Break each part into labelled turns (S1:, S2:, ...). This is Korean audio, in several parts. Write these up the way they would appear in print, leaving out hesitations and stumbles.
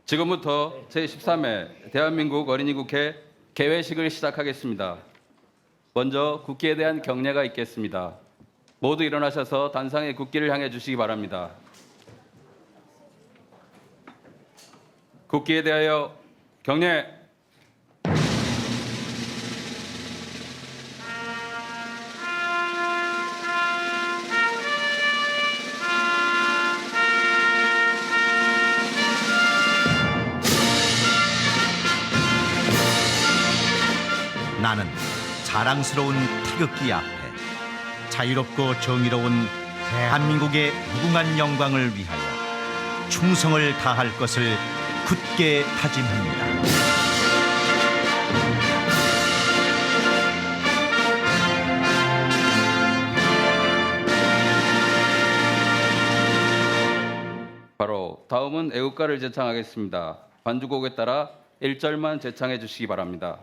S1: 지금부터 제13회 대한민국 어린이국회 개회식을 시작하겠습니다. 먼저 국기에 대한 경례가 있겠습니다. 모두 일어나셔서 단상의 국기를 향해 주시기 바랍니다. 국기에 대하여 경례.
S2: 나는 자랑스러운 태극기 앞에 자유롭고 정의로운 대한민국의 무궁한 영광을 위하여 충성을 다할 것을 굳게 다짐합니다.
S1: 바로 다음은 애국가를 제창하겠습니다. 반주곡에 따라 1절만 제창해 주시기 바랍니다.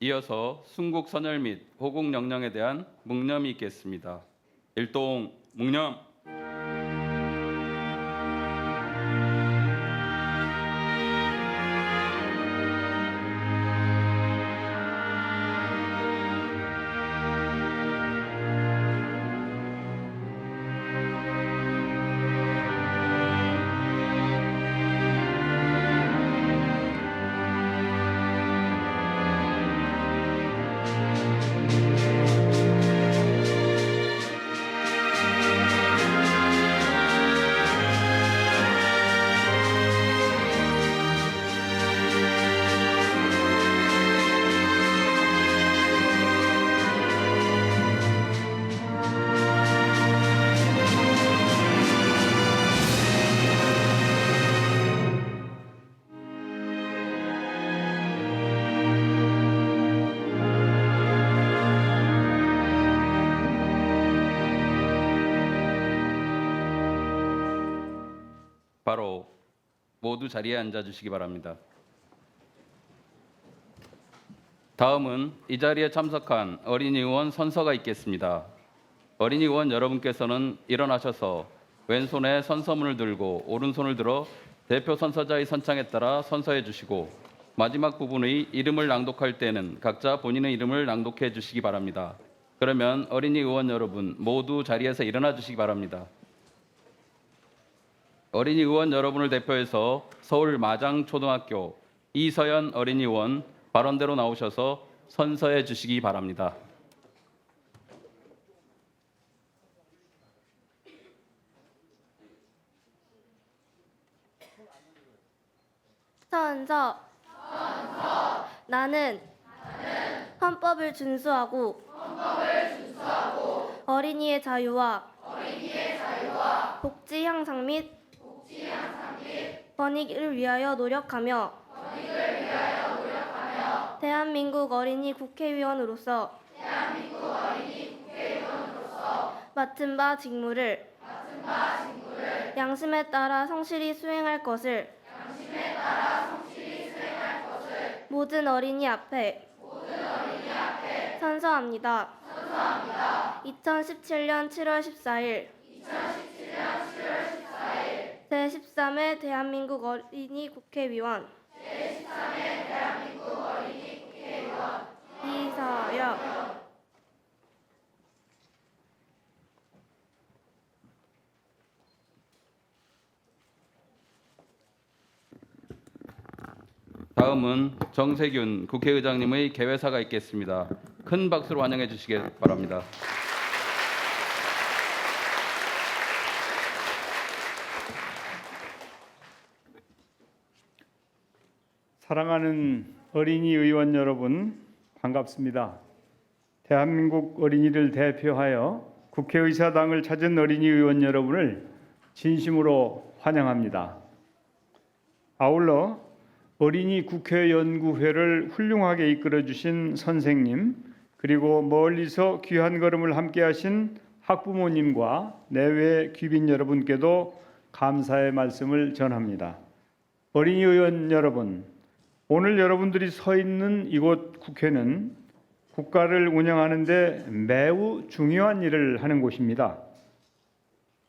S1: 이어서 순국 선열 및 호국 영령에 대한 묵념이 있겠습니다. 일동 묵념. 바로 모두 자리에 앉아 주시기 바랍니다. 다음은 이 자리에 참석한 어린이 의원 선서가 있겠습니다. 어린이 의원 여러분께서는 일어나셔서 왼손에 선서문을 들고 오른손을 들어 대표 선서자의 선창에 따라 선서해 주시고 마지막 부분의 이름을 낭독할 때는 각자 본인의 이름을 낭독해 주시기 바랍니다. 그러면 어린이 의원 여러분 모두 자리에서 일어나 주시기 바랍니다. 어린이 의원 여러분을 대표해서 서울 마장초등학교 이서연 어린이 의원 발언대로 나오셔서 선서해 주시기 바랍니다.
S3: 선서. 나는 헌법을 준수하고 어린이의 자유와 복지 향상 및 번익을 위하여 노력하며 대한민국 어린이 국회의원으로서 맡은 바 직무를 양심에 따라 성실히 수행할 것을 모든 어린이 앞에 선서합니다. 2017년 7월 14일 제13회 대한민국 어린이 국회의원 이사
S1: 다음은 정세균 국회의장님의 개회사가 있겠습니다. 큰 박수로 환영해 주시기 바랍니다.
S4: 사랑하는 어린이 의원 여러분, 반갑습니다. 대한민국 어린이를 대표하여 국회의사당을 찾은 어린이 의원 여러분을 진심으로 환영합니다. 아울러 어린이 국회연구회를 훌륭하게 이끌어주신 선생님, 그리고 멀리서 귀한 걸음을 함께하신 학부모님과 내외 귀빈 여러분께도 감사의 말씀을 전합니다. 어린이 의원 여러분, 오늘 여러분들이 서 있는 이곳 국회는 국가를 운영하는 데 매우 중요한 일을 하는 곳입니다.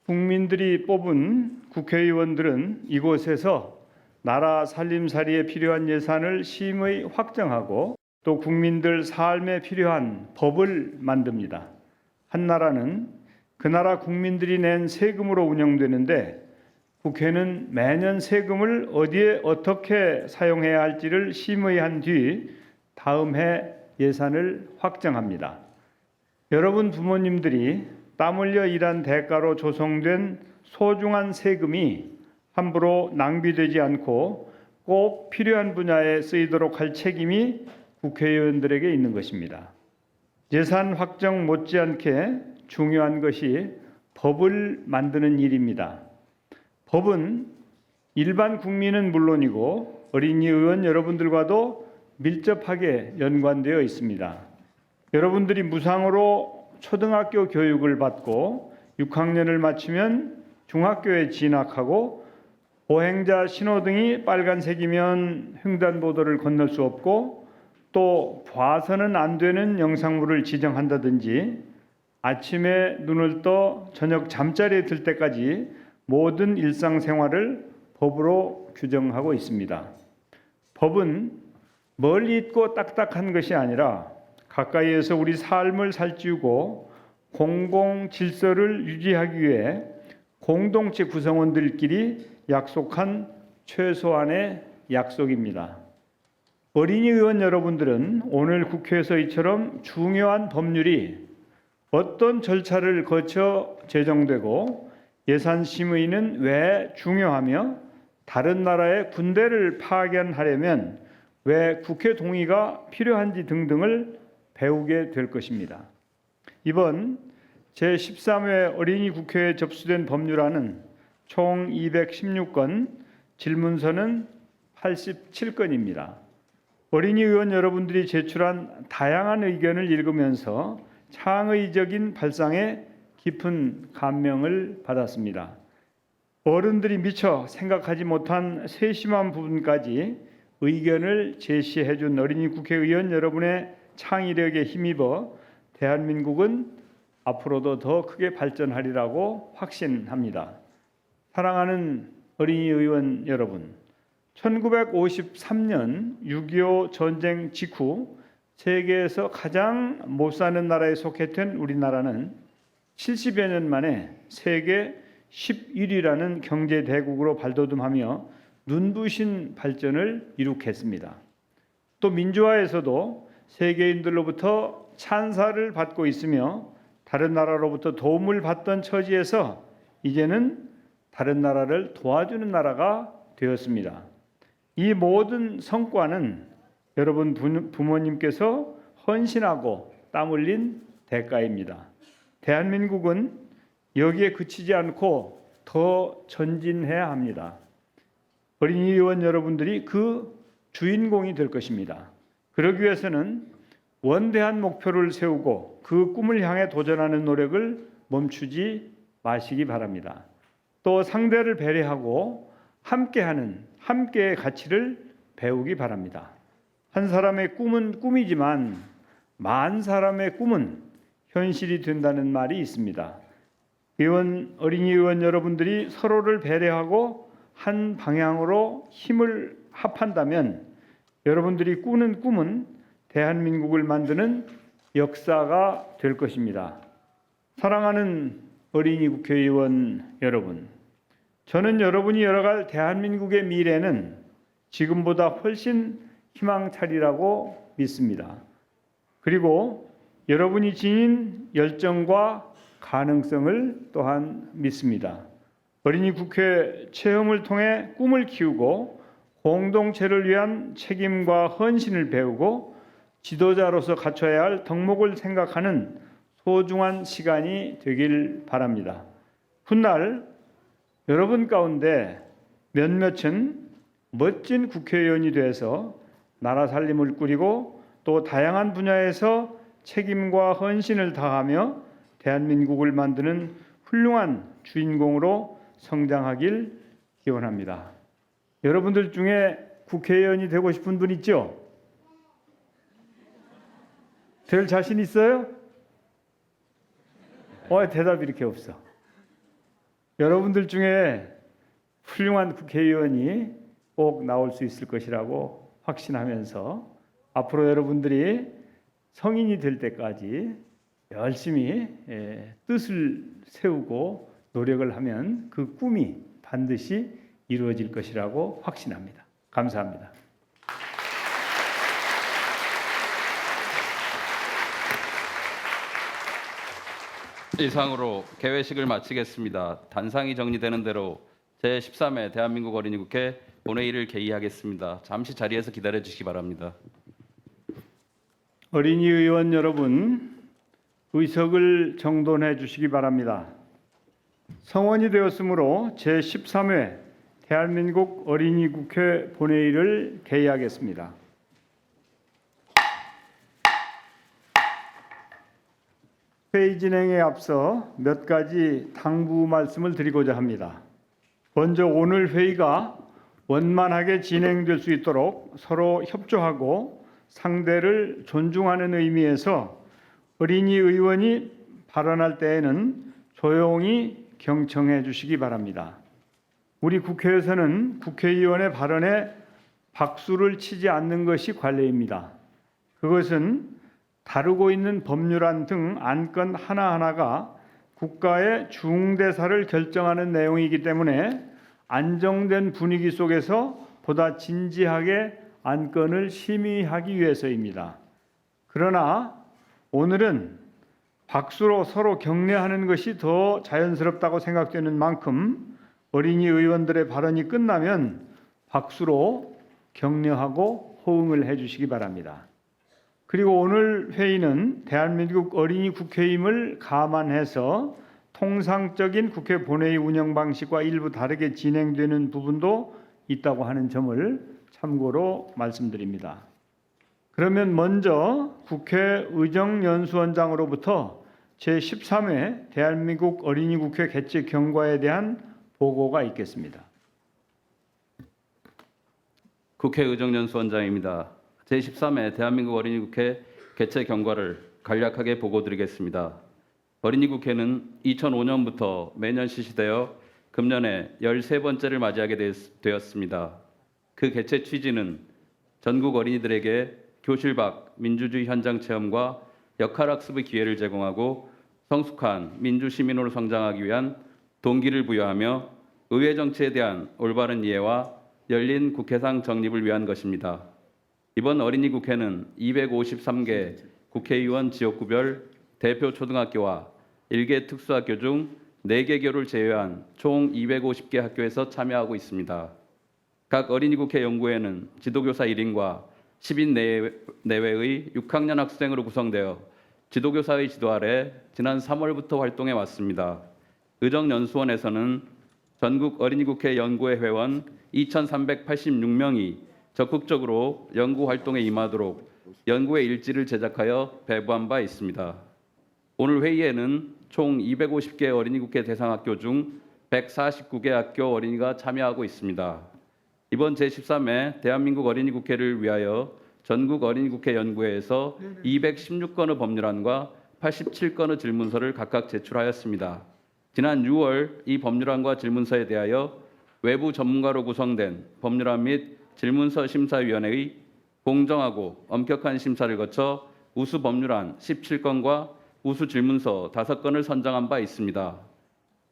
S4: 국민들이 뽑은 국회의원들은 이곳에서 나라 살림살이에 필요한 예산을 심의 확정하고 또 국민들 삶에 필요한 법을 만듭니다. 한 나라는 그 나라 국민들이 낸 세금으로 운영되는데 국회는 매년 세금을 어디에 어떻게 사용해야 할지를 심의한 뒤 다음 해 예산을 확정합니다. 여러분 부모님들이 땀 흘려 일한 대가로 조성된 소중한 세금이 함부로 낭비되지 않고 꼭 필요한 분야에 쓰이도록 할 책임이 국회의원들에게 있는 것입니다. 예산 확정 못지않게 중요한 것이 법을 만드는 일입니다. 법은 일반 국민은 물론이고 어린이 의원 여러분들과도 밀접하게 연관되어 있습니다. 여러분들이 무상으로 초등학교 교육을 받고 6학년을 마치면 중학교에 진학하고 보행자 신호등이 빨간색이면 횡단보도를 건널 수 없고 또 봐서는 안 되는 영상물을 지정한다든지 아침에 눈을 떠 저녁 잠자리에 들 때까지 모든 일상생활을 법으로 규정하고 있습니다. 법은 멀리 있고 딱딱한 것이 아니라 가까이에서 우리 삶을 살찌우고 공공 질서를 유지하기 위해 공동체 구성원들끼리 약속한 최소한의 약속입니다. 어린이 의원 여러분들은 오늘 국회에서 이처럼 중요한 법률이 어떤 절차를 거쳐 제정되고 예산 심의는 왜 중요하며 다른 나라의 군대를 파견하려면 왜 국회 동의가 필요한지 등등을 배우게 될 것입니다. 이번 제13회 어린이 국회에 접수된 법률안은 총 216건, 질문서는 87건입니다. 어린이 의원 여러분들이 제출한 다양한 의견을 읽으면서 창의적인 발상에 깊은 감명을 받았습니다. 어른들이 미처 생각하지 못한 세심한 부분까지 의견을 제시해 준 어린이 국회의원 여러분의 창의력에 힘입어 대한민국은 앞으로도 더 크게 발전하리라고 확신합니다. 사랑하는 어린이 의원 여러분, 1953년 6.25 전쟁 직후 세계에서 가장 못 사는 나라에 속했던 우리나라는 70여 년 만에 세계 11위라는 경제 대국으로 발돋움하며 눈부신 발전을 이룩했습니다. 또 민주화에서도 세계인들로부터 찬사를 받고 있으며 다른 나라로부터 도움을 받던 처지에서 이제는 다른 나라를 도와주는 나라가 되었습니다. 이 모든 성과는 여러분 부모님께서 헌신하고 땀 흘린 대가입니다. 대한민국은 여기에 그치지 않고 더 전진해야 합니다. 어린이 의원 여러분들이 그 주인공이 될 것입니다. 그러기 위해서는 원대한 목표를 세우고 그 꿈을 향해 도전하는 노력을 멈추지 마시기 바랍니다. 또 상대를 배려하고 함께의 가치를 배우기 바랍니다. 한 사람의 꿈은 꿈이지만 만 사람의 꿈은 현실이 된다는 말이 있습니다. 어린이 의원 여러분들이 서로를 배려하고 한 방향으로 힘을 합한다면 여러분들이 꾸는 꿈은 대한민국을 만드는 역사가 될 것입니다. 사랑하는 어린이 국회의원 여러분, 저는 여러분이 열어갈 대한민국의 미래는 지금보다 훨씬 희망차리라고 믿습니다. 그리고 여러분이 지닌 열정과 가능성을 또한 믿습니다. 어린이 국회 체험을 통해 꿈을 키우고 공동체를 위한 책임과 헌신을 배우고 지도자로서 갖춰야 할 덕목을 생각하는 소중한 시간이 되길 바랍니다. 훗날 여러분 가운데 몇몇은 멋진 국회의원이 돼서 나라 살림을 꾸리고 또 다양한 분야에서 책임과 헌신을 다하며 대한민국을 만드는 훌륭한 주인공으로 성장하길 기원합니다. 여러분들 중에 국회의원이 되고 싶은 분 있죠? 될 자신 있어요? 대답이 이렇게 없어. 여러분들 중에 훌륭한 국회의원이 꼭 나올 수 있을 것이라고 확신하면서 앞으로 여러분들이 성인이 될 때까지 열심히 뜻을 세우고 노력을 하면 그 꿈이 반드시 이루어질 것이라고 확신합니다. 감사합니다.
S1: 이상으로 개회식을 마치겠습니다. 단상이 정리되는 대로 제13회 대한민국 어린이국회 본회의를 개의하겠습니다. 잠시 자리에서 기다려 주시기 바랍니다.
S4: 어린이 의원 여러분, 의석을 정돈해 주시기 바랍니다. 성원이 되었으므로 제13회 대한민국 어린이국회 본회의를 개의하겠습니다. 회의 진행에 앞서 몇 가지 당부 말씀을 드리고자 합니다. 먼저 오늘 회의가 원만하게 진행될 수 있도록 서로 협조하고 상대를 존중하는 의미에서 어린이 의원이 발언할 때에는 조용히 경청해 주시기 바랍니다. 우리 국회에서는 국회의원의 발언에 박수를 치지 않는 것이 관례입니다. 그것은 다루고 있는 법률안 등 안건 하나하나가 국가의 중대사를 결정하는 내용이기 때문에 안정된 분위기 속에서 보다 진지하게 안건을 심의하기 위해서입니다. 그러나 오늘은 박수로 서로 격려하는 것이 더 자연스럽다고 생각되는 만큼 어린이 의원들의 발언이 끝나면 박수로 격려하고 호응을 해주시기 바랍니다. 그리고 오늘 회의는 대한민국 어린이 국회임을 감안해서 통상적인 국회 본회의 운영 방식과 일부 다르게 진행되는 부분도 있다고 하는 점을 참고로 말씀드립니다. 그러면 먼저 국회 의정연수원장으로부터 제13회 대한민국 어린이국회 개최 경과에 대한 보고가 있겠습니다.
S1: 국회 의정연수원장입니다. 제13회 대한민국 어린이국회 개최 경과를 간략하게 보고드리겠습니다. 어린이국회는 2005년부터 매년 실시되어 금년에 13번째를 맞이하게 되었습니다. 그 개최 취지는 전국 어린이들에게 교실 밖 민주주의 현장 체험과 역할학습의 기회를 제공하고 성숙한 민주시민으로 성장하기 위한 동기를 부여하며 의회 정치에 대한 올바른 이해와 열린 국회상 정립을 위한 것입니다. 이번 어린이국회는 253개 국회의원 지역구별 대표 초등학교와 1개 특수학교 중 4개 교를 제외한 총 250개 학교에서 참여하고 있습니다. 각 어린이국회 연구회는 지도교사 1인과 10인 내외의 6학년 학생으로 구성되어 지도교사의 지도 아래 지난 3월부터 활동해 왔습니다. 의정연수원에서는 전국 어린이국회 연구회 회원 2,386명이 적극적으로 연구 활동에 임하도록 연구회 일지를 제작하여 배부한 바 있습니다. 오늘 회의에는 총 250개 어린이국회 대상학교 중 149개 학교 어린이가 참여하고 있습니다. 이번 제13회 대한민국 어린이국회를 위하여 전국 어린이국회 연구회에서 216건의 법률안과 87건의 질문서를 각각 제출하였습니다. 지난 6월 이 법률안과 질문서에 대하여 외부 전문가로 구성된 법률안 및 질문서 심사위원회의 공정하고 엄격한 심사를 거쳐 우수 법률안 17건과 우수 질문서 5건을 선정한 바 있습니다.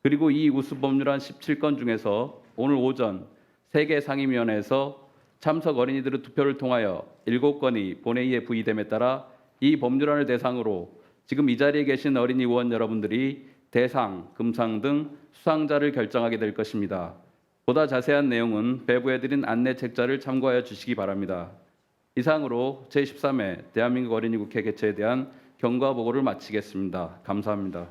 S1: 그리고 이 우수 법률안 17건 중에서 오늘 오전 3개 상임위원회에서 참석 어린이들의 투표를 통하여 7건이 본회의에 부의됨에 따라 이 법률안을 대상으로 지금 이 자리에 계신 어린이 의원 여러분들이 대상, 금상 등 수상자를 결정하게 될 것입니다. 보다 자세한 내용은 배부해드린 안내 책자를 참고하여 주시기 바랍니다. 이상으로 제13회 대한민국 어린이국회 개최에 대한 경과 보고를 마치겠습니다. 감사합니다.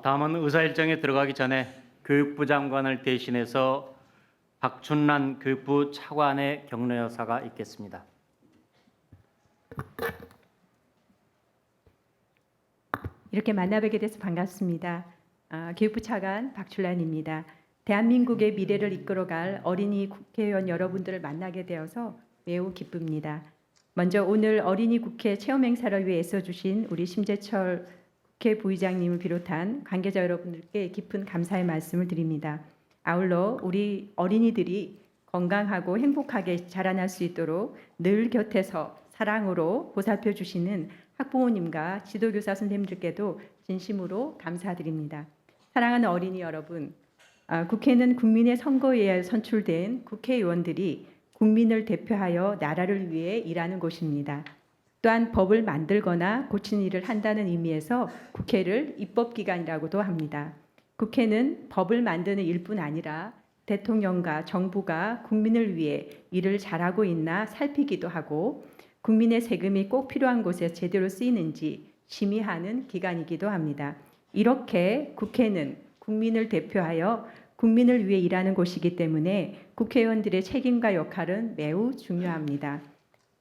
S5: 다음은 의사 일정에 들어가기 전에 교육부 장관을 대신해서 박춘란 교육부 차관의 격려 여사가 있겠습니다.
S6: 이렇게 만나뵙게 돼서 반갑습니다. 교육부 차관 박춘란입니다. 대한민국의 미래를 이끌어갈 어린이 국회의원 여러분들을 만나게 되어서 매우 기쁩니다. 먼저 오늘 어린이 국회 체험 행사를 위해 애써주신 우리 심재철 국회 부의장님을 비롯한 관계자 여러분들께 깊은 감사의 말씀을 드립니다. 아울러 우리 어린이들이 건강하고 행복하게 자라날 수 있도록 늘 곁에서 사랑으로 보살펴 주시는 학부모님과 지도교사 선생님들께도 진심으로 감사드립니다. 사랑하는 어린이 여러분, 국회는 국민의 선거에 의해 선출된 국회의원들이 국민을 대표하여 나라를 위해 일하는 곳입니다. 또한 법을 만들거나 고치는 일을 한다는 의미에서 국회를 입법기관이라고도 합니다. 국회는 법을 만드는 일뿐 아니라 대통령과 정부가 국민을 위해 일을 잘하고 있나 살피기도 하고 국민의 세금이 꼭 필요한 곳에 제대로 쓰이는지 심의하는 기관이기도 합니다. 이렇게 국회는 국민을 대표하여 국민을 위해 일하는 곳이기 때문에 국회의원들의 책임과 역할은 매우 중요합니다.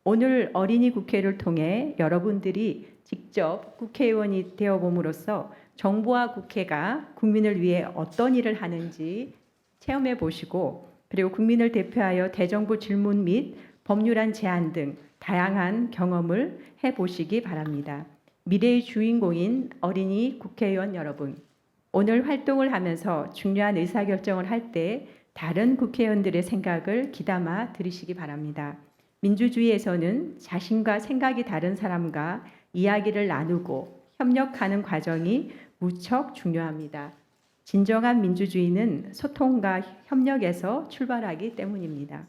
S6: 오늘 어린이 국회를 통해 여러분들이 직접 국회의원이 되어봄으로써 정부와 국회가 국민을 위해 어떤 일을 하는지 체험해 보시고 그리고 국민을 대표하여 대정부 질문 및 법률안 제안 등 다양한 경험을 해보시기 바랍니다. 미래의 주인공인 어린이 국회의원 여러분, 오늘 활동을 하면서 중요한 의사결정을 할 때 다른 국회의원들의 생각을 귀담아 들으시기 바랍니다. 민주주의에서는 자신과 생각이 다른 사람과 이야기를 나누고 협력하는 과정이 무척 중요합니다. 진정한 민주주의는 소통과 협력에서 출발하기 때문입니다.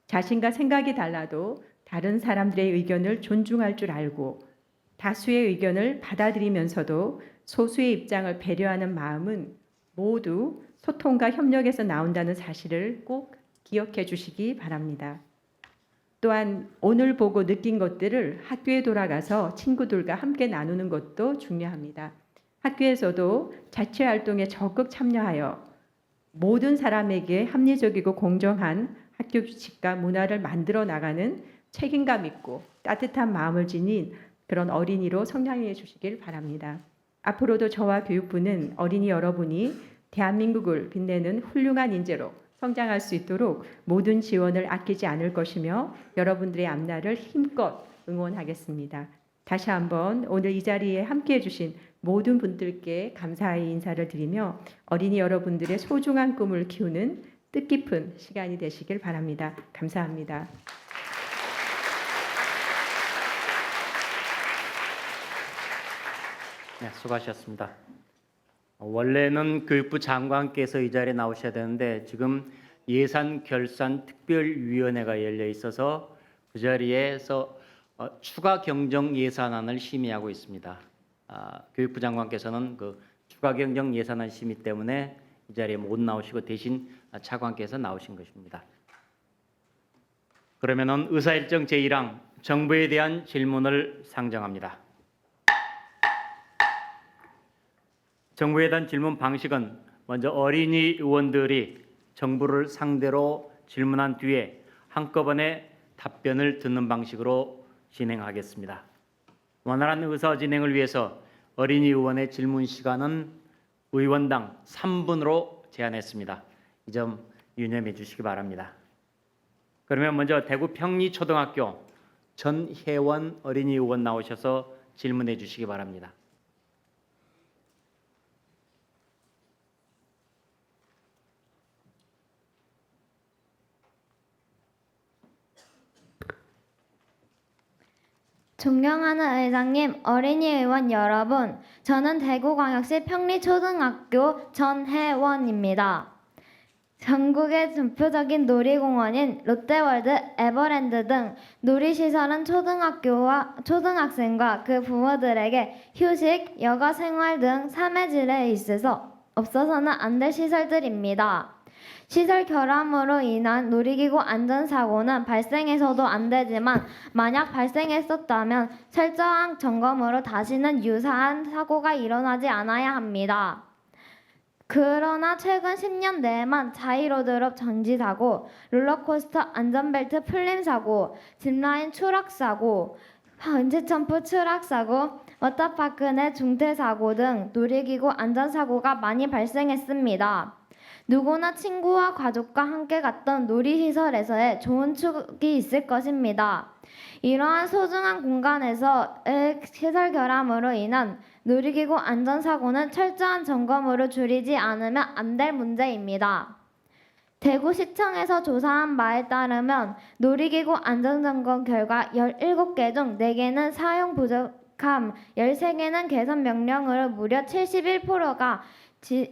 S6: 자신과 생각이 달라도 다른 사람들의 의견을 존중할 줄 알고 다수의 의견을 받아들이면서도 소수의 입장을 배려하는 마음은 모두 소통과 협력에서 나온다는 사실을 꼭 기억해 주시기 바랍니다. 또한 오늘 보고 느낀 것들을 학교에 돌아가서 친구들과 함께 나누는 것도 중요합니다. 학교에서도 자체 활동에 적극 참여하여 모든 사람에게 합리적이고 공정한 학교 규칙과 문화를 만들어 나가는 책임감 있고 따뜻한 마음을 지닌 그런 어린이로 성장해 주시길 바랍니다. 앞으로도 저와 교육부는 어린이 여러분이 대한민국을 빛내는 훌륭한 인재로 성장할 수 있도록 모든 지원을 아끼지 않을 것이며 여러분들의 앞날을 힘껏 응원하겠습니다. 다시 한번 오늘 이 자리에 함께해 주신 모든 분들께 감사의 인사를 드리며 어린이 여러분들의 소중한 꿈을 키우는 뜻깊은 시간이 되시길 바랍니다. 감사합니다.
S5: 네, 수고하셨습니다. 원래는 교육부 장관께서 이 자리에 나오셔야 되는데 지금 예산결산특별위원회가 열려 있어서 그 자리에서 추가 경정 예산안을 심의하고 있습니다. 교육부 장관께서는 그 추가 경정 예산안 심의 때문에 이 자리에 못 나오시고 대신 차관께서 나오신 것입니다. 그러면은 의사일정 제1항 정부에 대한 질문을 상정합니다. 정부에 대한 질문 방식은 먼저 어린이 의원들이 정부를 상대로 질문한 뒤에 한꺼번에 답변을 듣는 방식으로 진행하겠습니다. 원활한 의사 진행을 위해서 어린이 의원의 질문 시간은 의원당 3분으로 제한했습니다. 이 점 유념해 주시기 바랍니다. 그러면 먼저 대구 평리초등학교 전혜원 어린이 의원 나오셔서 질문해 주시기 바랍니다.
S7: 존경하는 의장님, 어린이 의원 여러분, 저는 대구광역시 평리초등학교 전혜원입니다. 전국의 대표적인 놀이공원인 롯데월드, 에버랜드 등 놀이시설은 초등학교와 초등학생과 그 부모들에게 휴식, 여가 생활 등 삶의 질에 있어서 없어서는 안 될 시설들입니다. 시설 결함으로 인한 놀이기구 안전사고는 발생해서도 안 되지만 만약 발생했었다면 철저한 점검으로 다시는 유사한 사고가 일어나지 않아야 합니다. 그러나 최근 10년 내에만 자이로드롭 전지사고, 롤러코스터 안전벨트 풀림사고, 짚라인 추락사고, 번지점프 추락사고, 워터파크 내 중태사고 등 놀이기구 안전사고가 많이 발생했습니다. 누구나 친구와 가족과 함께 갔던 놀이시설에서의 좋은 추억이 있을 것입니다. 이러한 소중한 공간에서의 시설 결함으로 인한 놀이기구 안전사고는 철저한 점검으로 줄이지 않으면 안 될 문제입니다. 대구시청에서 조사한 바에 따르면 놀이기구 안전점검 결과 17개 중 4개는 사용 부족함, 13개는 개선 명령으로 무려 71%가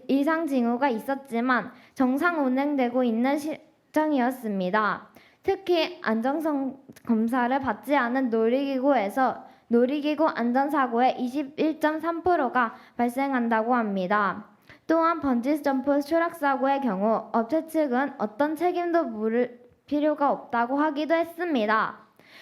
S7: 이상 징후가 있었지만 정상 운행되고 있는 시점이었습니다. 특히 안전성 검사를 받지 않은 놀이기구에서 놀이기구 안전사고의 21.3%가 발생한다고 합니다. 또한 번지점프 추락사고의 경우 업체 측은 어떤 책임도 물을 필요가 없다고 하기도 했습니다.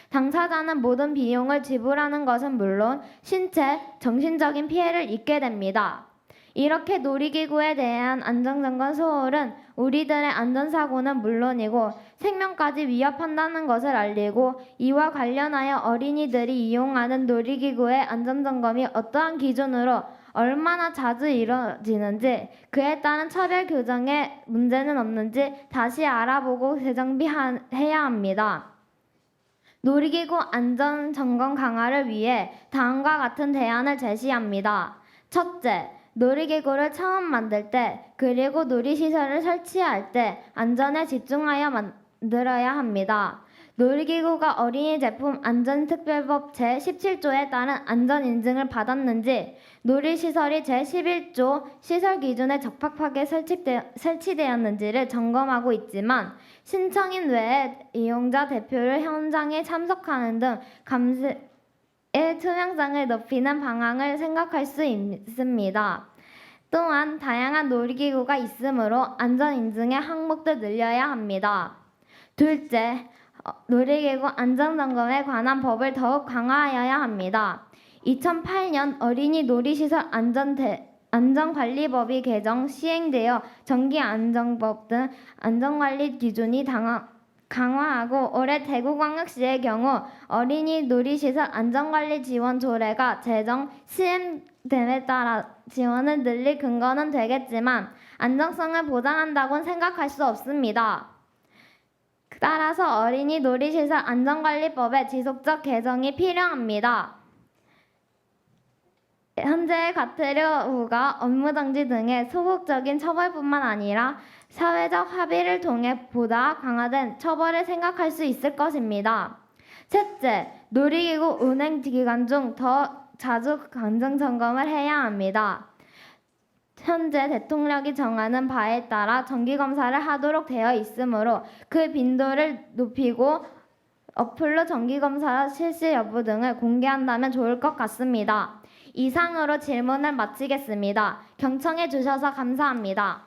S7: 당사자는 모든 비용을 지불하는 것은 물론 신체, 정신적인 피해를 입게 됩니다. 이렇게 놀이기구에 대한 안전점검 소홀은 우리들의 안전사고는 물론이고 생명까지 위협한다는 것을 알리고 이와 관련하여 어린이들이 이용하는 놀이기구의 안전점검이 어떠한 기준으로 얼마나 자주 이루어지는지 그에 따른 처벌 규정에 문제는 없는지 다시 알아보고 재정비해야 합니다. 놀이기구 안전점검 강화를 위해 다음과 같은 대안을 제시합니다. 첫째, 놀이기구를 처음 만들 때 그리고 놀이시설을 설치할 때 안전에 집중하여 만들어야 합니다. 놀이기구가 어린이 제품 안전특별법 제17조에 따른 안전인증을 받았는지 놀이시설이 제11조 시설 기준에 적합하게 설치되었는지를 점검하고 있지만 신청인 외에 이용자 대표를 현장에 참석하는 등 감시의 투명성을 높이는 방안을 생각할 수 있습니다. 또한 다양한 놀이기구가 있으므로 안전인증의 항목도 늘려야 합니다. 둘째, 놀이기구 안전점검에 관한 법을 더욱 강화하여야 합니다. 2008년 어린이 놀이시설 안전관리법이 개정 시행되어 전기안전법 등 안전관리 기준이 강화하고 올해 대구광역시의 경우 어린이 놀이시설 안전관리 지원 조례가 제정 시행됨에 따라 지원을 늘릴 근거는 되겠지만 안정성을 보장한다고는 생각할 수 없습니다. 따라서 어린이 놀이시설 안전관리법의 지속적 개정이 필요합니다. 현재의 과태료가 업무정지 등의 소극적인 처벌뿐만 아니라 사회적 합의를 통해 보다 강화된 처벌을 생각할 수 있을 것입니다. 셋째, 놀이기구 운행 기간 중 더 자주 안전점검을 해야 합니다. 현재 대통령이 정하는 바에 따라 정기검사를 하도록 되어 있으므로 그 빈도를 높이고 어플로 정기검사 실시 여부 등을 공개한다면 좋을 것 같습니다. 이상으로 질문을 마치겠습니다. 경청해 주셔서 감사합니다.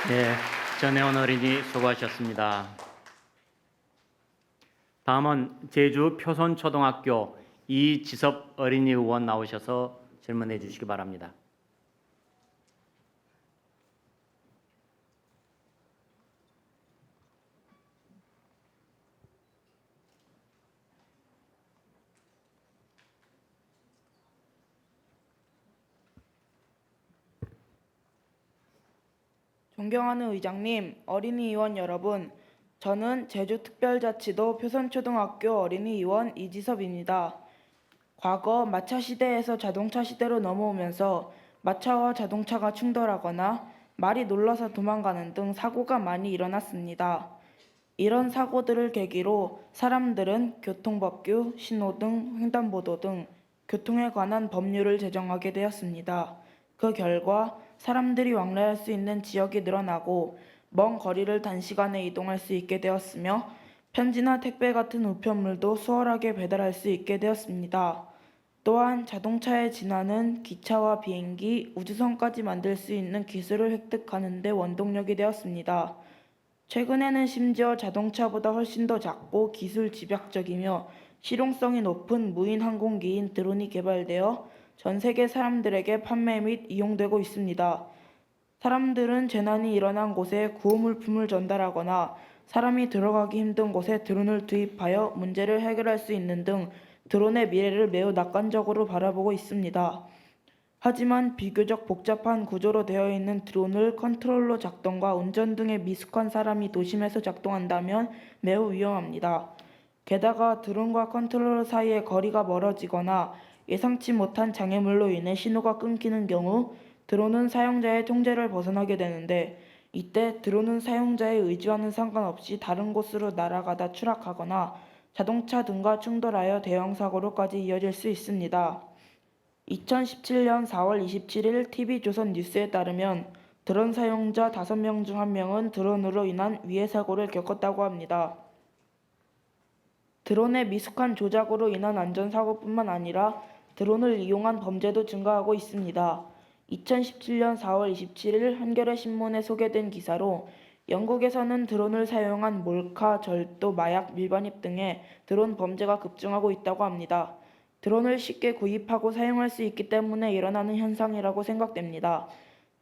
S5: 네, 전혜원 어린이 수고하셨습니다. 다음은 제주 표선초등학교 이지섭 어린이 의원 나오셔서 질문해 주시기 바랍니다.
S8: 존경하는 의장님, 어린이 의원 여러분, 저는 제주특별자치도 표선초등학교 어린이 의원 이지섭입니다. 과거 마차 시대에서 자동차 시대로 넘어오면서 마차와 자동차가 충돌하거나 말이 놀라서 도망가는 등 사고가 많이 일어났습니다. 이런 사고들을 계기로 사람들은 교통법규, 신호등, 횡단보도 등 교통에 관한 법률을 제정하게 되었습니다. 그 결과 사람들이 왕래할 수 있는 지역이 늘어나고 먼 거리를 단시간에 이동할 수 있게 되었으며 편지나 택배 같은 우편물도 수월하게 배달할 수 있게 되었습니다. 또한 자동차의 진화는 기차와 비행기, 우주선까지 만들 수 있는 기술을 획득하는 데 원동력이 되었습니다. 최근에는 심지어 자동차보다 훨씬 더 작고 기술 집약적이며 실용성이 높은 무인 항공기인 드론이 개발되어 전 세계 사람들에게 판매 및 이용되고 있습니다. 사람들은 재난이 일어난 곳에 구호물품을 전달하거나 사람이 들어가기 힘든 곳에 드론을 투입하여 문제를 해결할 수 있는 등 드론의 미래를 매우 낙관적으로 바라보고 있습니다. 하지만 비교적 복잡한 구조로 되어 있는 드론을 컨트롤러 작동과 운전 등에 미숙한 사람이 도심에서 작동한다면 매우 위험합니다. 게다가 드론과 컨트롤러 사이의 거리가 멀어지거나 예상치 못한 장애물로 인해 신호가 끊기는 경우 드론은 사용자의 통제를 벗어나게 되는데 이때 드론은 사용자의 의지와는 상관없이 다른 곳으로 날아가다 추락하거나 자동차 등과 충돌하여 대형 사고로까지 이어질 수 있습니다. 2017년 4월 27일 TV조선 뉴스에 따르면 드론 사용자 5명 중 1명은 드론으로 인한 위해 사고를 겪었다고 합니다. 드론의 미숙한 조작으로 인한 안전사고뿐만 아니라 드론을 이용한 범죄도 증가하고 있습니다. 2017년 4월 27일 한겨레 신문에 소개된 기사로 영국에서는 드론을 사용한 몰카, 절도, 마약 밀반입 등의 드론 범죄가 급증하고 있다고 합니다. 드론을 쉽게 구입하고 사용할 수 있기 때문에 일어나는 현상이라고 생각됩니다.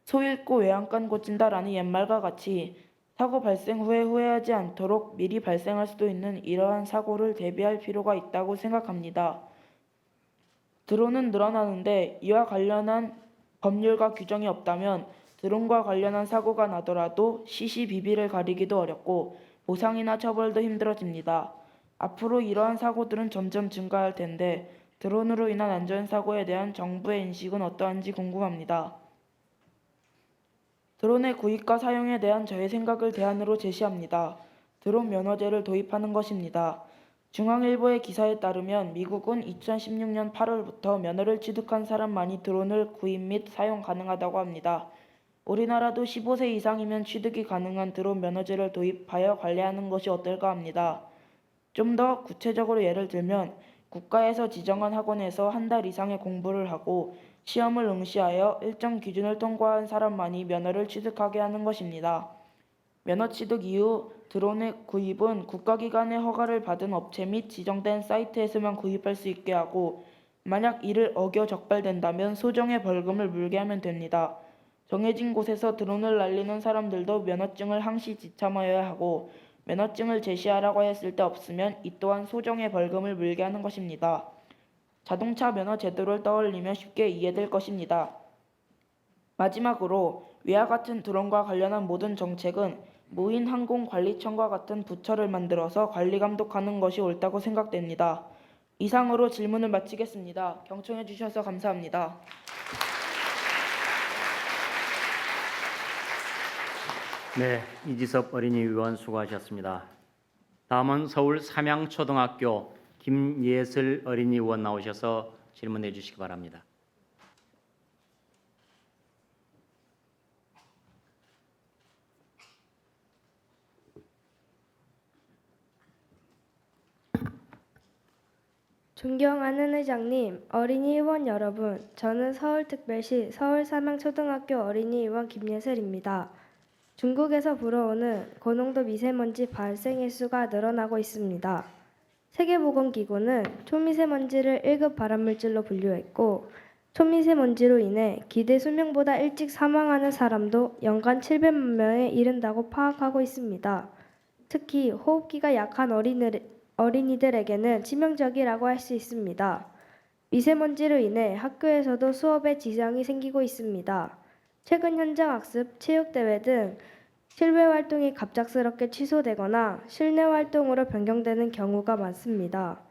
S8: 소 잃고 외양간 고친다라는 옛말과 같이 사고 발생 후에 후회하지 않도록 미리 발생할 수도 있는 이러한 사고를 대비할 필요가 있다고 생각합니다. 드론은 늘어나는데 이와 관련한 법률과 규정이 없다면 드론과 관련한 사고가 나더라도 시시비비를 가리기도 어렵고 보상이나 처벌도 힘들어집니다. 앞으로 이러한 사고들은 점점 증가할 텐데 드론으로 인한 안전사고에 대한 정부의 인식은 어떠한지 궁금합니다. 드론의 구입과 사용에 대한 저의 생각을 대안으로 제시합니다. 드론 면허제를 도입하는 것입니다. 중앙일보의 기사에 따르면 미국은 2016년 8월부터 면허를 취득한 사람만이 드론을 구입 및 사용 가능하다고 합니다. 우리나라도 15세 이상이면 취득이 가능한 드론 면허제를 도입하여 관리하는 것이 어떨까 합니다. 좀 더 구체적으로 예를 들면 국가에서 지정한 학원에서 한 달 이상의 공부를 하고 시험을 응시하여 일정 기준을 통과한 사람만이 면허를 취득하게 하는 것입니다. 면허 취득 이후 드론의 구입은 국가기관의 허가를 받은 업체 및 지정된 사이트에서만 구입할 수 있게 하고 만약 이를 어겨 적발된다면 소정의 벌금을 물게 하면 됩니다. 정해진 곳에서 드론을 날리는 사람들도 면허증을 항시 지참하여야 하고 면허증을 제시하라고 했을 때 없으면 이 또한 소정의 벌금을 물게 하는 것입니다. 자동차 면허 제도를 떠올리면 쉽게 이해될 것입니다. 마지막으로 위와 같은 드론과 관련한 모든 정책은 무인 항공관리청과 같은 부처를 만들어서 관리 감독하는 것이 옳다고 생각됩니다. 이상으로 질문을 마치겠습니다. 경청해 주셔서 감사합니다.
S5: 네, 이지섭 어린이 의원 수고하셨습니다. 다음은 서울 삼양초등학교 김예슬 어린이 의원 나오셔서 질문해 주시기 바랍니다.
S3: 존경하는 의장님, 어린이 의원 여러분, 저는 서울특별시 서울삼양초등학교 어린이 의원 김예슬입니다. 중국에서 불어오는 고농도 미세먼지 발생 일수가 늘어나고 있습니다. 세계보건기구는 초미세먼지를 1급 발암물질로 분류했고 초미세먼지로 인해 기대 수명보다 일찍 사망하는 사람도 연간 700만 명에 이른다고 파악하고 있습니다. 특히 호흡기가 약한 어린이들에게는 치명적이라고 할 수 있습니다. 미세먼지로 인해 학교에서도 수업에 지장이 생기고 있습니다. 최근 현장학습, 체육대회 등 실외 활동이 갑작스럽게 취소되거나 실내 활동으로 변경되는 경우가 많습니다.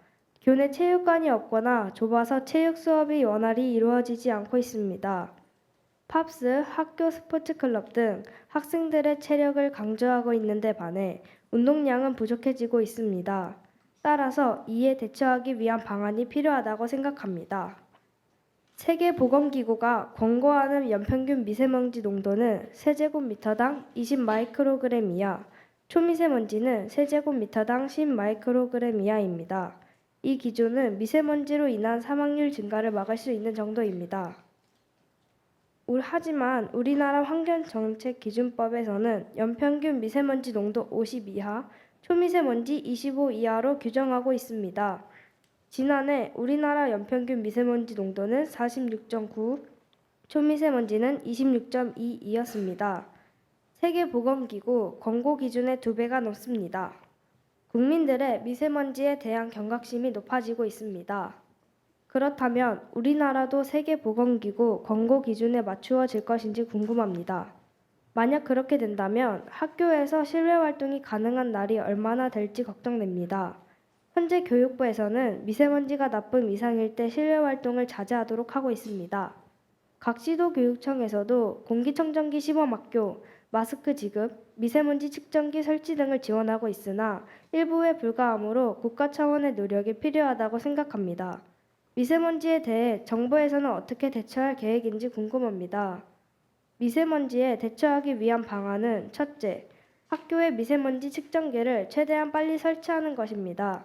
S3: 교내 체육관이 없거나 좁아서 체육 수업이 원활히 이루어지지 않고 있습니다. 팝스, 학교 스포츠 클럽 등 학생들의 체력을 강조하고 있는데 반해 운동량은 부족해지고 있습니다. 따라서 이에 대처하기 위한 방안이 필요하다고 생각합니다. 세계보건기구가 권고하는 연평균 미세먼지 농도는 세제곱미터당 20마이크로그램 이하, 초미세먼지는 세제곱미터당 10마이크로그램 이하입니다. 이 기준은 미세먼지로 인한 사망률 증가를 막을 수 있는 정도입니다. 하지만 우리나라 환경정책기준법에서는 연평균 미세먼지 농도 50 이하, 초미세먼지 25 이하로 규정하고 있습니다. 지난해 우리나라 연평균 미세먼지 농도는 46.9, 초미세먼지는 26.2이었습니다. 세계보건기구 권고 기준의 2배가 넘습니다. 국민들의 미세먼지에 대한 경각심이 높아지고 있습니다. 그렇다면 우리나라도 세계보건기구 권고 기준에 맞추어질 것인지 궁금합니다. 만약 그렇게 된다면 학교에서 실외 활동이 가능한 날이 얼마나 될지 걱정됩니다. 현재 교육부에서는 미세먼지가 나쁨 이상일 때 실외 활동을 자제하도록 하고 있습니다. 각 시도교육청에서도 공기청정기 시범학교, 마스크 지급, 미세먼지 측정기 설치 등을 지원하고 있으나 일부에 불과하므로 국가 차원의 노력이 필요하다고 생각합니다. 미세먼지에 대해 정부에서는 어떻게 대처할 계획인지 궁금합니다. 미세먼지에 대처하기 위한 방안은 첫째, 학교에 미세먼지 측정기를 최대한 빨리 설치하는 것입니다.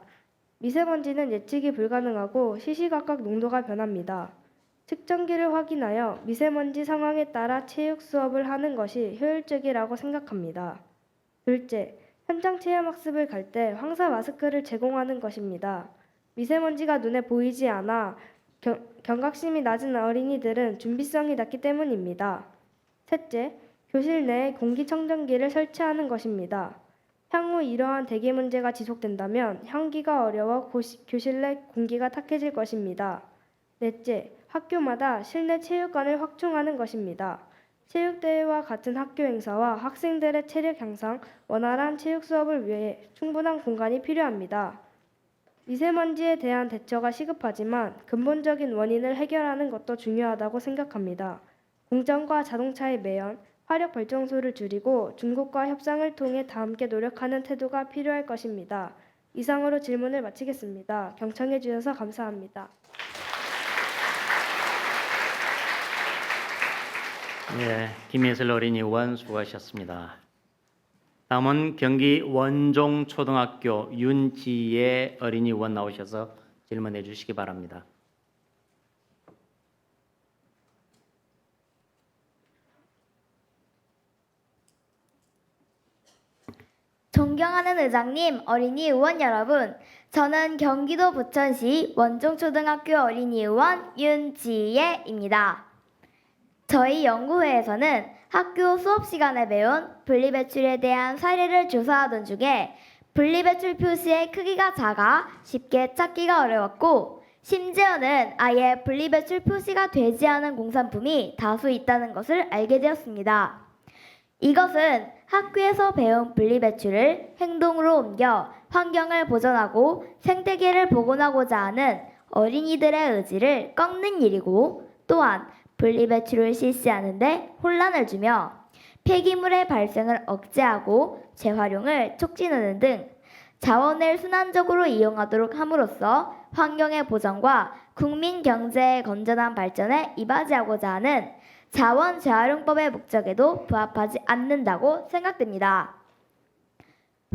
S3: 미세먼지는 예측이 불가능하고 시시각각 농도가 변합니다. 측정기를 확인하여 미세먼지 상황에 따라 체육 수업을 하는 것이 효율적이라고 생각합니다. 둘째, 현장 체험학습을 갈 때 황사 마스크를 제공하는 것입니다. 미세먼지가 눈에 보이지 않아 경각심이 낮은 어린이들은 준비성이 낮기 때문입니다. 셋째, 교실 내에 공기청정기를 설치하는 것입니다. 향후 이러한 대기 문제가 지속된다면 향기가 어려워 교실 내 공기가 탁해질 것입니다. 넷째, 학교마다 실내 체육관을 확충하는 것입니다. 체육대회와 같은 학교 행사와 학생들의 체력 향상, 원활한 체육 수업을 위해 충분한 공간이 필요합니다. 미세먼지에 대한 대처가 시급하지만 근본적인 원인을 해결하는 것도 중요하다고 생각합니다. 공장과 자동차의 매연, 화력 발전소를 줄이고 중국과 협상을 통해 다 함께 노력하는 태도가 필요할 것입니다. 이상으로 질문을 마치겠습니다. 경청해 주셔서 감사합니다.
S5: 네, 김예슬 어린이 의원 수고하셨습니다. 다음은 경기 원종초등학교 윤지혜 어린이 의원 나오셔서 질문해 주시기 바랍니다.
S7: 존경하는 의장님, 어린이 의원 여러분, 저는 경기도 부천시 원종초등학교 어린이 의원 윤지혜입니다. 저희 연구회에서는 학교 수업 시간에 배운 분리배출에 대한 사례를 조사하던 중에 분리배출 표시의 크기가 작아 쉽게 찾기가 어려웠고 심지어는 아예 분리배출 표시가 되지 않은 공산품이 다수 있다는 것을 알게 되었습니다. 이것은 학교에서 배운 분리배출을 행동으로 옮겨 환경을 보존하고 생태계를 복원하고자 하는 어린이들의 의지를 꺾는 일이고 또한 분리배출을 실시하는데 혼란을 주며 폐기물의 발생을 억제하고 재활용을 촉진하는 등 자원을 순환적으로 이용하도록 함으로써 환경의 보전과 국민 경제의 건전한 발전에 이바지하고자 하는 자원 재활용법의 목적에도 부합하지 않는다고 생각됩니다.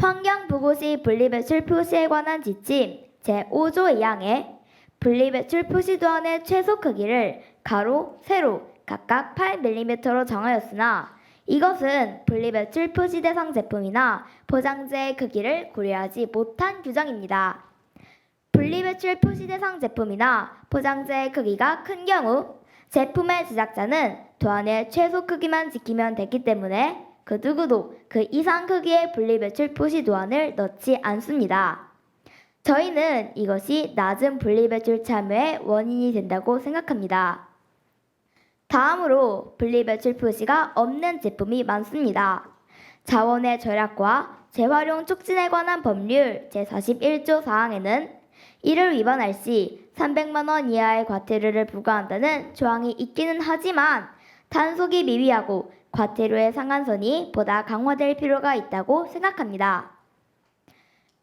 S7: 환경보고시 분리배출 표시에 관한 지침 제5조 2항에 분리배출 표시도안의 최소 크기를 가로, 세로 각각 8mm로 정하였으나 이것은 분리배출 표시 대상 제품이나 포장재의 크기를 고려하지 못한 규정입니다. 분리배출 표시 대상 제품이나 포장재의 크기가 큰 경우 제품의 제작자는 도안의 최소 크기만 지키면 되기 때문에 그 누구도 그 이상 크기의 분리배출 표시 도안을 넣지 않습니다. 저희는 이것이 낮은 분리배출 참여의 원인이 된다고 생각합니다. 다음으로 분리배출 표시가 없는 제품이 많습니다. 자원의 절약과 재활용 촉진에 관한 법률 제41조 4항에는 이를 위반할 시 300만 원 이하의 과태료를 부과한다는 조항이 있기는 하지만 단속이 미비하고 과태료의 상한선이 보다 강화될 필요가 있다고 생각합니다.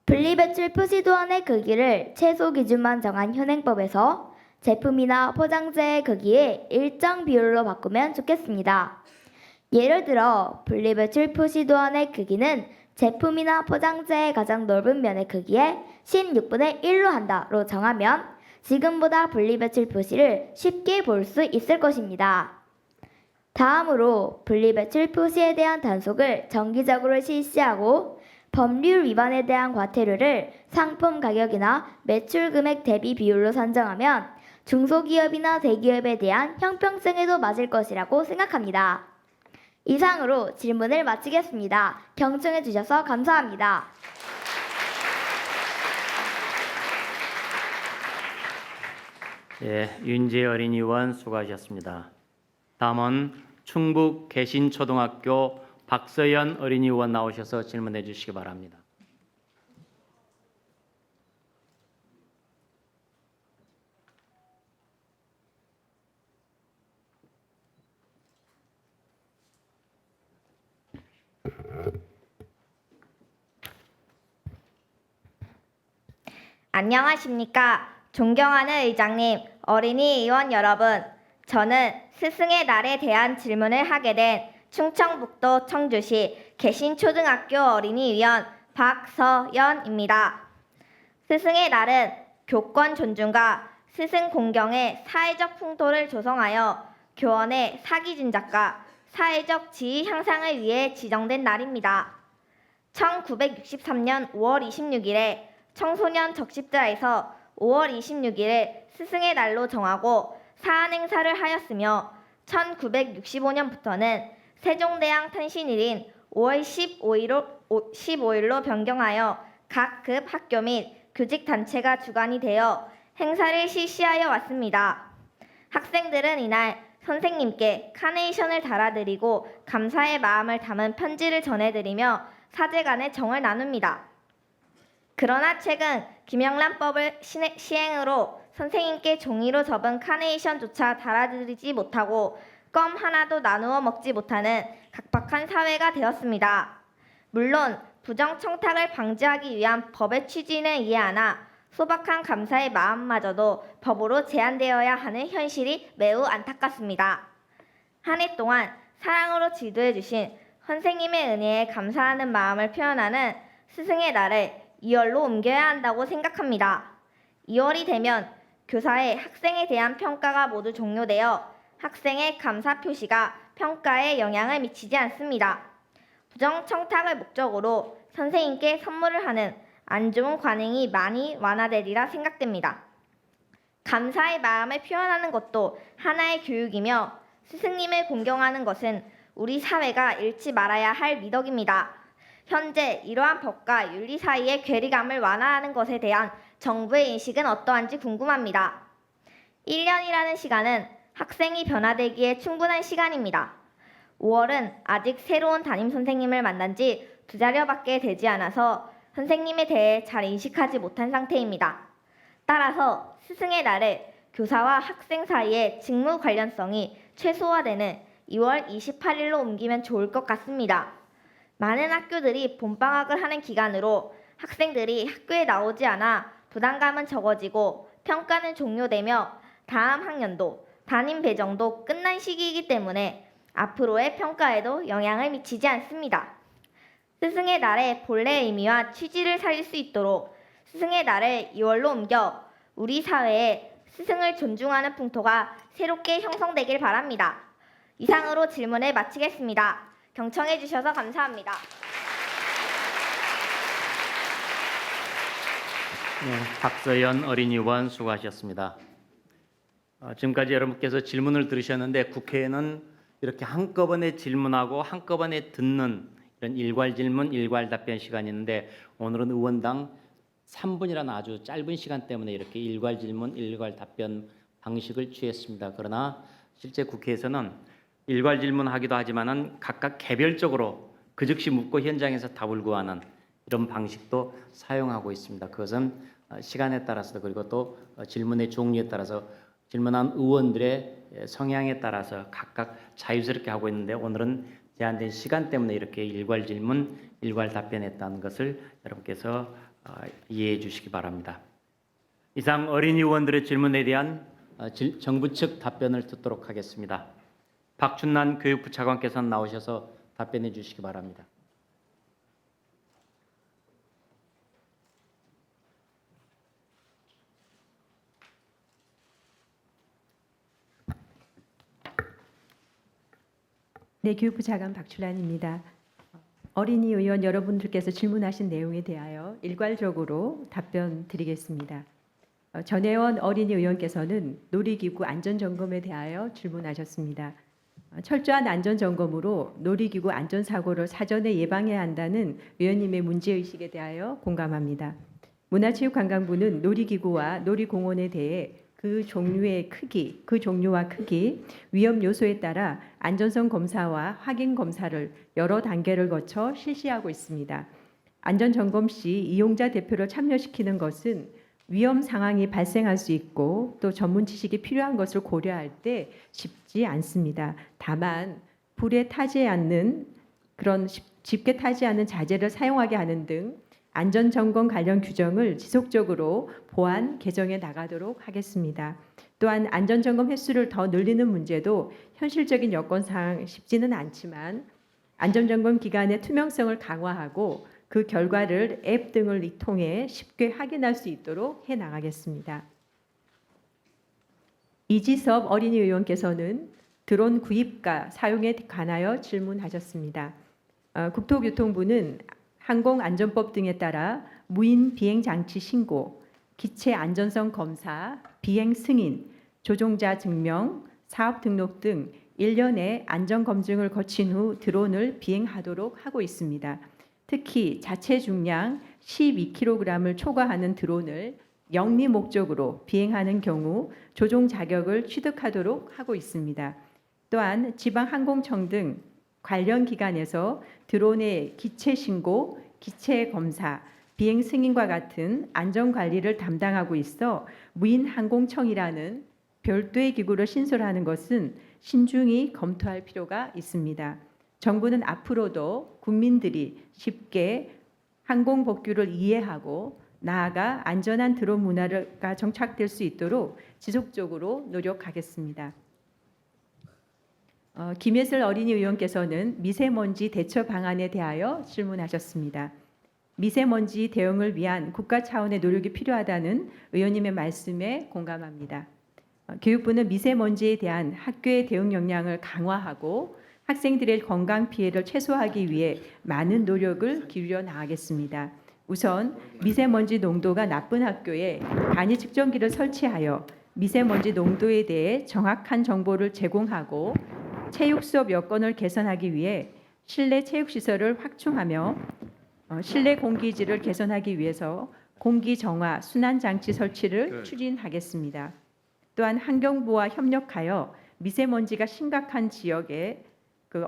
S7: 분리배출 표시도안의 크기를 최소 기준만 정한 현행법에서 제품이나 포장재의 크기에 일정 비율로 바꾸면 좋겠습니다. 예를 들어 분리배출 표시도안의 크기는 제품이나 포장재의 가장 넓은 면의 크기에 16분의 1로 한다로 정하면 지금보다 분리배출 표시를 쉽게 볼 수 있을 것입니다. 다음으로 분리배출 표시에 대한 단속을 정기적으로 실시하고 법률 위반에 대한 과태료를 상품 가격이나 매출 금액 대비 비율로 산정하면 중소기업이나 대기업에 대한 형평성에도 맞을 것이라고 생각합니다. 이상으로 질문을 마치겠습니다. 경청해 주셔서 감사합니다.
S5: 예, 윤재 어린이 의원 수고하셨습니다. 다음은 충북 개신초등학교 박서연 어린이 의원 나오셔서 질문해 주시기 바랍니다.
S7: 안녕하십니까. 존경하는 의장님, 어린이 의원 여러분. 저는 스승의 날에 대한 질문을 하게 된 충청북도 청주시 개신초등학교 어린이위원 박서연입니다. 스승의 날은 교권 존중과 스승 공경의 사회적 풍토를 조성하여 교원의 사기 진작과 사회적 지위 향상을 위해 지정된 날입니다. 1963년 5월 26일에 청소년 적십자에서 5월 26일을 스승의 날로 정하고 사안 행사를 하였으며 1965년부터는 세종대왕 탄신일인 5월 15일로 변경하여 각 급 학교 및 교직단체가 주관이 되어 행사를 실시하여 왔습니다. 학생들은 이날 선생님께 카네이션을 달아드리고 감사의 마음을 담은 편지를 전해드리며 사제 간의 정을 나눕니다. 그러나 최근 김영란법을 시행으로 선생님께 종이로 접은 카네이션조차 달아드리지 못하고 껌 하나도 나누어 먹지 못하는 각박한 사회가 되었습니다. 물론 부정 청탁을 방지하기 위한 법의 취지는 이해하나 소박한 감사의 마음마저도 법으로 제한되어야 하는 현실이 매우 안타깝습니다. 한 해 동안 사랑으로 지도해 주신 선생님의 은혜에 감사하는 마음을 표현하는 스승의 날을 2월로 옮겨야 한다고 생각합니다. 2월이 되면 교사의 학생에 대한 평가가 모두 종료되어 학생의 감사 표시가 평가에 영향을 미치지 않습니다. 부정 청탁을 목적으로 선생님께 선물을 하는 안 좋은 관행이 많이 완화되리라 생각됩니다. 감사의 마음을 표현하는 것도 하나의 교육이며 스승님을 공경하는 것은 우리 사회가 잃지 말아야 할 미덕입니다. 현재 이러한 법과 윤리 사이의 괴리감을 완화하는 것에 대한 정부의 인식은 어떠한지 궁금합니다. 1년이라는 시간은 학생이 변화되기에 충분한 시간입니다. 5월은 아직 새로운 담임 선생님을 만난 지 2달여밖에 되지 않아서 선생님에 대해 잘 인식하지 못한 상태입니다. 따라서 스승의 날을 교사와 학생 사이의 직무 관련성이 최소화되는 2월 28일로 옮기면 좋을 것 같습니다. 많은 학교들이 봄방학을 하는 기간으로 학생들이 학교에 나오지 않아 부담감은 적어지고 평가는 종료되며 다음 학년도 담임 배정도 끝난 시기이기 때문에 앞으로의 평가에도 영향을 미치지 않습니다. 스승의 날의 본래 의미와 취지를 살릴 수 있도록 스승의 날을 2월로 옮겨 우리 사회에 스승을 존중하는 풍토가 새롭게 형성되길 바랍니다. 이상으로 질문을 마치겠습니다. 경청해 주셔서 감사합니다.
S5: 네, 박서연 어린이 의원 수고하셨습니다. 지금까지 여러분께서 질문을 들으셨는데 국회에는 이렇게 한꺼번에 질문하고 한꺼번에 듣는 이런 일괄 질문, 일괄 답변 시간이 있는데 오늘은 의원당 3분이라는 아주 짧은 시간 때문에 이렇게 일괄 질문, 일괄 답변 방식을 취했습니다. 그러나 실제 국회에서는 일괄 질문하기도 하지만은 각각 개별적으로 그 즉시 묻고 현장에서 답을 구하는 이런 방식도 사용하고 있습니다. 그것은 시간에 따라서 그리고 또 질문의 종류에 따라서 질문한 의원들의 성향에 따라서 각각 자유스럽게 하고 있는데 오늘은 제한된 시간 때문에 이렇게 일괄 질문, 일괄 답변했다는 것을 여러분께서 이해해 주시기 바랍니다. 이상 어린이 의원들의 질문에 대한 정부 측 답변을 듣도록 하겠습니다. 박춘란 교육부 차관께서 나오셔서 답변해 주시기 바랍니다.
S6: 네, 교육부 차관 박출란입니다. 어린이 의원 여러분들께서 질문하신 내용에 대하여 일괄적으로 답변 드리겠습니다. 전혜원 어린이 의원께서는 놀이기구 안전점검에 대하여 질문하셨습니다. 철저한 안전점검으로 놀이기구 안전사고를 사전에 예방해야 한다는 의원님의 문제의식에 대하여 공감합니다. 문화체육관광부는 놀이기구와 놀이공원에 대해 그 종류와 크기, 위험 요소에 따라 안전성 검사와 확인 검사를 여러 단계를 거쳐 실시하고 있습니다. 안전 점검 시 이용자 대표를 참여시키는 것은 위험 상황이 발생할 수 있고 또 전문 지식이 필요한 것을 고려할 때 쉽지 않습니다. 다만 불에 타지 않는 그런 쉽게 타지 않는 자재를 사용하게 하는 등 안전점검 관련 규정을 지속적으로 보완, 개정해 나가도록 하겠습니다. 또한 안전점검 횟수를 더 늘리는 문제도 현실적인 여건상 쉽지는 않지만 안전점검 기간의 투명성을 강화하고 그 결과를 앱 등을 통해 쉽게 확인할 수 있도록 해 나가겠습니다. 이지섭 어린이 의원께서는 드론 구입과 사용에 관하여 질문하셨습니다. 국토교통부는 항공안전법 등에 따라 무인 비행장치 신고, 기체 안전성 검사, 비행 승인, 조종자 증명, 사업 등록 등 1년의 안전검증을 거친 후 드론을 비행하도록 하고 있습니다. 특히 자체 중량 12kg을 초과하는 드론을 영리 목적으로 비행하는 경우 조종 자격을 취득하도록 하고 있습니다. 또한 지방항공청 등 관련 기관에서 드론의 기체 신고, 기체 검사, 비행 승인과 같은 안전 관리를 담당하고 있어 무인항공청이라는 별도의 기구를 신설하는 것은 신중히 검토할 필요가 있습니다. 정부는 앞으로도 국민들이 쉽게 항공 법규를 이해하고 나아가 안전한 드론 문화가 정착될 수 있도록 지속적으로 노력하겠습니다. 김예슬 어린이 의원께서는 미세먼지 대처 방안에 대하여 질문하셨습니다. 미세먼지 대응을 위한 국가 차원의 노력이 필요하다는 의원님의 말씀에 공감합니다. 교육부는 미세먼지에 대한 학교의 대응 역량을 강화하고 학생들의 건강 피해를 최소화하기 위해 많은 노력을 기울여 나가겠습니다. 우선 미세먼지 농도가 나쁜 학교에 간이 측정기를 설치하여 미세먼지 농도에 대해 정확한 정보를 제공하고 체육 수업 여건을 개선하기 위해 실내 체육 시설을 확충하며 실내 공기질을 개선하기 위해서 공기 정화 순환 장치 설치를 추진하겠습니다. 또한 환경부와 협력하여 미세먼지가 심각한 지역의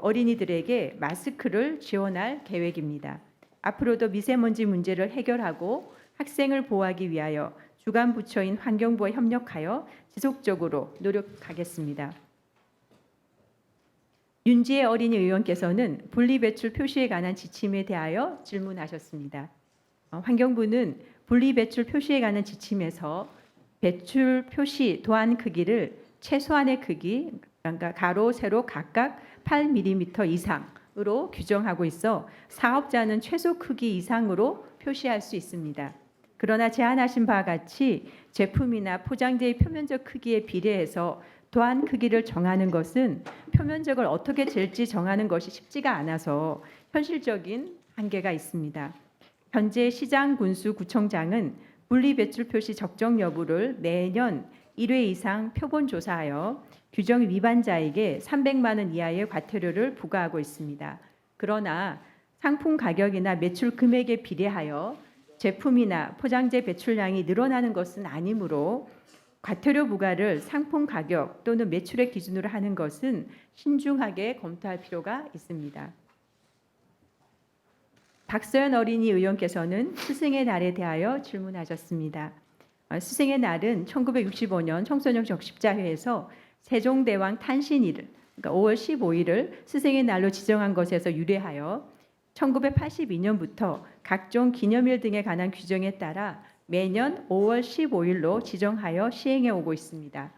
S6: 어린이들에게 마스크를 지원할 계획입니다. 앞으로도 미세먼지 문제를 해결하고 학생을 보호하기 위하여 주관 부처인 환경부와 협력하여 지속적으로 노력하겠습니다. 윤지혜 어린이 의원께서는 분리배출 표시에 관한 지침에 대하여 질문하셨습니다. 환경부는 분리배출 표시에 관한 지침에서 배출 표시 도안 크기를 최소한의 크기, 그러니까 가로, 세로 각각 8mm 이상으로 규정하고 있어 사업자는 최소 크기 이상으로 표시할 수 있습니다. 그러나 제안하신 바와 같이 제품이나 포장재의 표면적 크기에 비례해서 도안 크기를 정하는 것은 표면적을 어떻게 잴지 정하는 것이 쉽지가 않아서 현실적인 한계가 있습니다. 현재 시장 군수 구청장은 분리배출 표시 적정 여부를 매년 1회 이상 표본 조사하여 규정 위반자에게 300만 원 이하의 과태료를 부과하고 있습니다. 그러나 상품 가격이나 매출 금액에 비례하여 제품이나 포장재 배출량이 늘어나는 것은 아니므로 과태료 부과를 상품 가격 또는 매출액 기준으로 하는 것은 신중하게 검토할 필요가 있습니다. 박서연 어린이 의원께서는 스승의 날에 대하여 질문하셨습니다. 스승의 날은 1965년 청소년 적십자회에서 세종대왕 탄신일을 그러니까 5월 15일을 스승의 날로 지정한 것에서 유래하여 1982년부터 각종 기념일 등에 관한 규정에 따라 매년 5월 15일로 지정하여 시행해 오고 있습니다.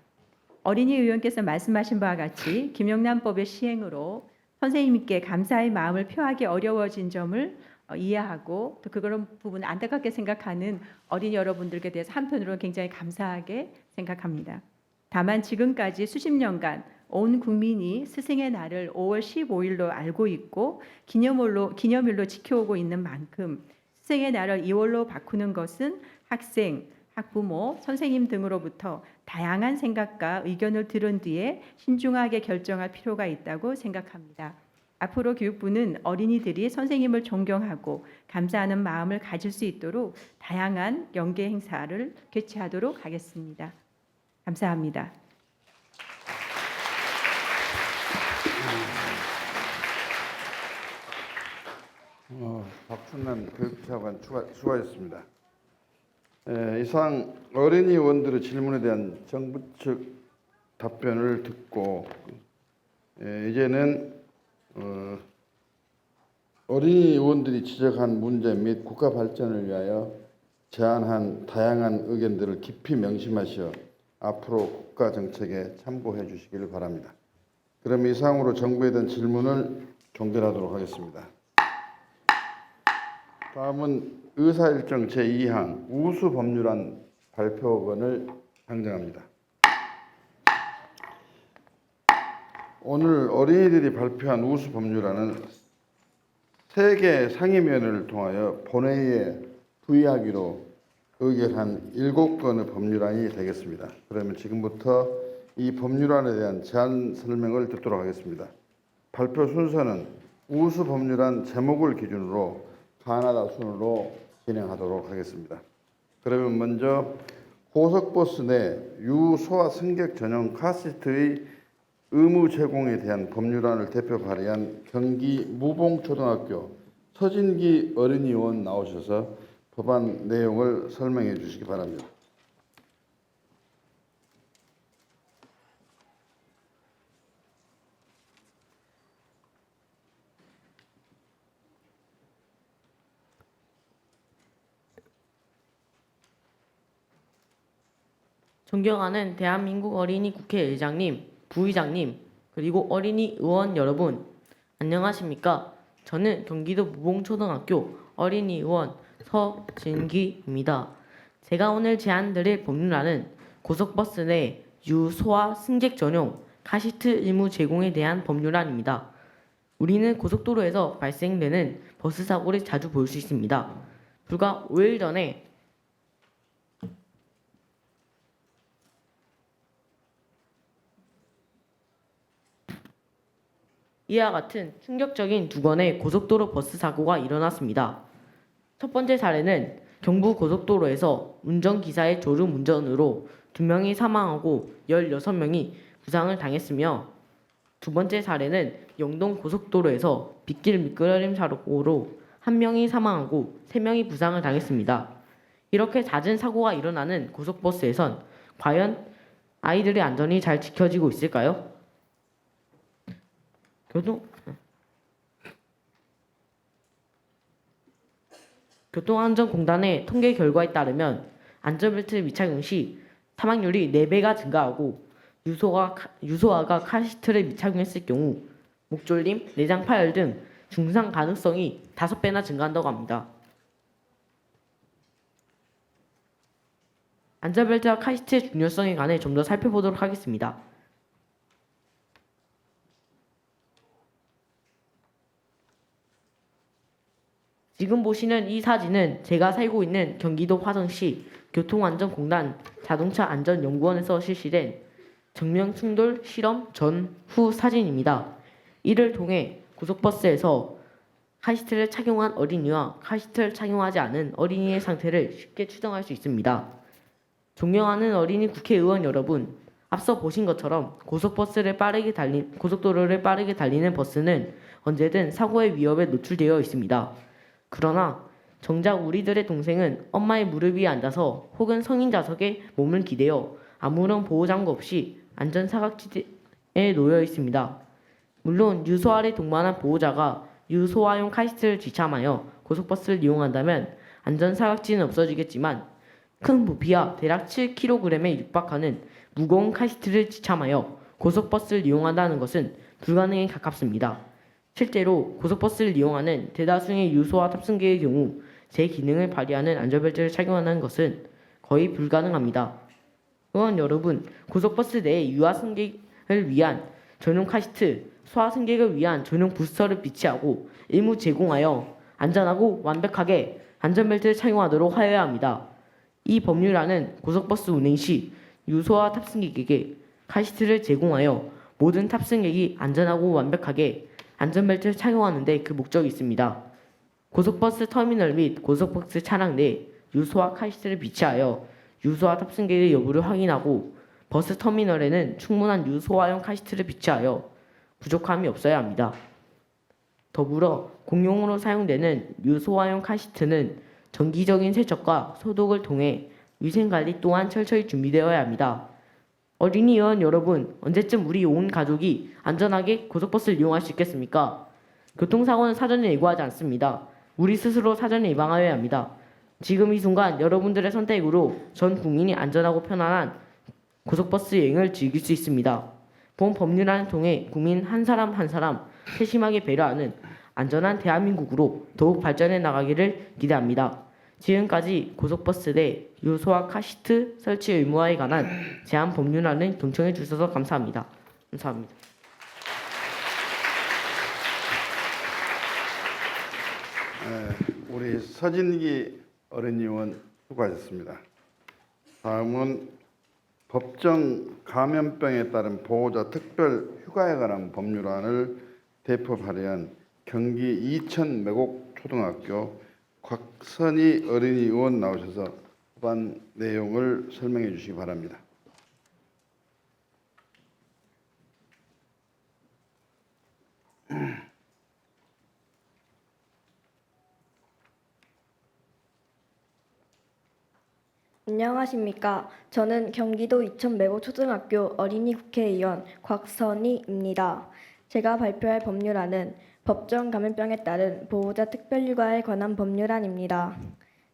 S6: 어린이 의원께서 말씀하신 바와 같이 김영란법의 시행으로 선생님께 감사의 마음을 표하기 어려워진 점을 이해하고 또 그런 부분 안타깝게 생각하는 어린이 여러분들께 대해서 한편으로는 굉장히 감사하게 생각합니다. 다만 지금까지 수십 년간 온 국민이 스승의 날을 5월 15일로 알고 있고 기념일로 지켜오고 있는 만큼 스승의 날을 2월로 바꾸는 것은 학생, 학부모, 선생님 등으로부터 다양한 생각과 의견을 들은 뒤에 신중하게 결정할 필요가 있다고 생각합니다. 앞으로 교육부는 어린이들이 선생님을 존경하고 감사하는 마음을 가질 수 있도록 다양한 연계 행사를 개최하도록 하겠습니다. 감사합니다.
S9: 박춘란 교육차관 수고하셨습니다. 이상 어린이 의원들의 질문에 대한 정부 측 답변을 듣고 이제는 어린이 의원들이 지적한 문제 및 국가 발전을 위하여 제안한 다양한 의견들을 깊이 명심하시어 앞으로 국가 정책에 참고해 주시기를 바랍니다. 그럼 이상으로 정부에 대한 질문을 종결하도록 하겠습니다. 다음은 의사일정 제2항 우수 법률안 발표건을 상정합니다. 오늘 어린이들이 발표한 우수 법률안은 3개 상임위원회를 통하여 본회의에 부의하기로 의결한 7건의 법률안이 되겠습니다. 그러면 지금부터 이 법률안에 대한 제안 설명을 듣도록 하겠습니다. 발표 순서는 우수 법률안 제목을 기준으로 가나다 순으로 진행하도록 하겠습니다. 그러면 먼저 고속버스 내 유소화 승객 전용 카시트의 의무 제공에 대한 법률안을 대표 발의한 경기 무봉초등학교 서진기 어린이 의원 나오셔서 법안 내용을 설명해 주시기 바랍니다.
S10: 존경하는 대한민국 어린이 국회의장님, 부의장님, 그리고 어린이 의원 여러분, 안녕하십니까? 저는 경기도 무봉초등학교 어린이 의원 서진기입니다. 제가 오늘 제안드릴 법률안은 고속버스 내 유소화 승객 전용 카시트 의무 제공에 대한 법률안입니다. 우리는 고속도로에서 발생되는 버스 사고를 자주 볼 수 있습니다. 불과 5일 전에 이와 같은 충격적인 2건의 고속도로 버스 사고가 일어났습니다. 첫 번째 사례는 경부고속도로에서 운전기사의 졸음운전으로 2명이 사망하고 16명이 부상을 당했으며 두 번째 사례는 영동고속도로에서 빗길 미끄러짐 사고로 1명이 사망하고 3명이 부상을 당했습니다. 이렇게 잦은 사고가 일어나는 고속버스에선 과연 아이들의 안전이 잘 지켜지고 있을까요? 교통안전공단의 통계 결과에 따르면 안전벨트 미착용 시 사망률이 4배가 증가하고 유소아가 카시트를 미착용했을 경우 목졸림, 내장 파열 등 중상 가능성이 5배나 증가한다고 합니다. 안전벨트와 카시트의 중요성에 관해 좀 더 살펴보도록 하겠습니다. 지금 보시는 이 사진은 제가 살고 있는 경기도 화성시 교통안전공단 자동차안전연구원에서 실시된 정면충돌 실험 전후 사진입니다. 이를 통해 고속버스에서 카시트를 착용한 어린이와 카시트를 착용하지 않은 어린이의 상태를 쉽게 추정할 수 있습니다. 존경하는 어린이 국회의원 여러분, 앞서 보신 것처럼 고속도로를 빠르게 달리는 버스는 언제든 사고의 위협에 노출되어 있습니다. 그러나 정작 우리들의 동생은 엄마의 무릎 위에 앉아서 혹은 성인 좌석에 몸을 기대어 아무런 보호장구 없이 안전 사각지대에 놓여 있습니다. 물론 유소 아래 동반한 보호자가 유소화용 카시트를 지참하여 고속버스를 이용한다면 안전 사각지는 없어지겠지만 큰 부피와 대략 7kg에 육박하는 무거운 카시트를 지참하여 고속버스를 이용한다는 것은 불가능에 가깝습니다. 실제로 고속버스를 이용하는 대다수의 유소와 탑승객의 경우 제 기능을 발휘하는 안전벨트를 착용한다는 것은 거의 불가능합니다. 의원 여러분, 고속버스 내에 유아 승객을 위한 전용 카시트, 소아 승객을 위한 전용 부스터를 비치하고 의무 제공하여 안전하고 완벽하게 안전벨트를 착용하도록 하여야 합니다. 이 법률안은 고속버스 운행 시 유소와 탑승객에게 카시트를 제공하여 모든 탑승객이 안전하고 완벽하게 안전벨트를 착용하는 데 그 목적이 있습니다. 고속버스 터미널 및 고속버스 차량 내 유소와 카시트를 비치하여 유소와 탑승객의 여부를 확인하고 버스 터미널에는 충분한 유소화용 카시트를 비치하여 부족함이 없어야 합니다. 더불어 공용으로 사용되는 유소화용 카시트는 정기적인 세척과 소독을 통해 위생관리 또한 철저히 준비되어야 합니다. 어린이 의원 여러분, 언제쯤 우리 온 가족이 안전하게 고속버스를 이용할 수 있겠습니까? 교통사고는 사전에 예고하지 않습니다. 우리 스스로 사전에 예방하여야 합니다. 지금 이 순간 여러분들의 선택으로 전 국민이 안전하고 편안한 고속버스 여행을 즐길 수 있습니다. 본 법률안을 통해 국민 한 사람 한 사람 세심하게 배려하는 안전한 대한민국으로 더욱 발전해 나가기를 기대합니다. 지금까지 고속버스 내 유소와 카시트 설치 의무화에 관한 제안 법률안을 경청해 주셔서 감사합니다. 감사합니다.
S9: 우리 서진기 어린이원 수고하셨습니다. 다음은 법정 감염병에 따른 보호자 특별 휴가에 관한 법률안을 대표 발의한 경기 이천 매곡 초등학교 곽선희 어린이 의원 나오셔서 법안 내용을 설명해 주시기 바랍니다.
S3: 안녕하십니까. 저는 경기도 이천 매곡 초등학교 어린이 국회의원 곽선희입니다. 제가 발표할 법률안은 법정 감염병에 따른 보호자 특별휴가에 관한 법률안입니다.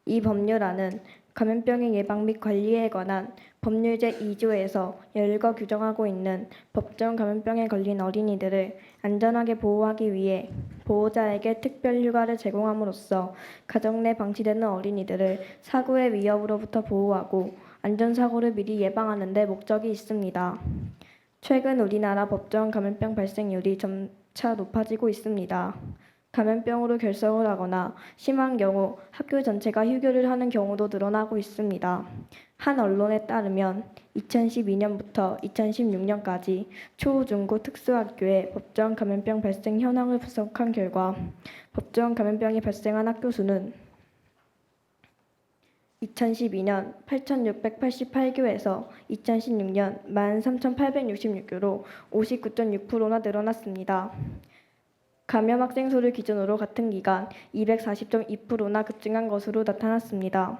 S3: 이 법률안은 감염병의 예방 및 관리에 관한 법률 제2조에서 열거 규정하고 있는 법정 감염병에 걸린 어린이들을 안전하게 보호하기 위해 보호자에게 특별휴가를 제공함으로써 가정 내 방치되는 어린이들을 사고의 위협으로부터 보호하고 안전사고를 미리 예방하는 데 목적이 있습니다. 최근 우리나라 법정 감염병 발생률이 점차 높아지고 있습니다. 감염병으로 결석을 하거나 심한 경우 학교 전체가 휴교를 하는 경우도 늘어나고 있습니다. 한 언론에 따르면 2012년부터 2016년까지 초, 중고 특수학교의 법정 감염병 발생 현황을 분석한 결과 법정 감염병이 발생한 학교 수는 2012년 8,688교에서 2016년 13,866교로 59.6%나 늘어났습니다. 감염 학생 수를 기준으로 같은 기간 240.2%나 급증한 것으로 나타났습니다.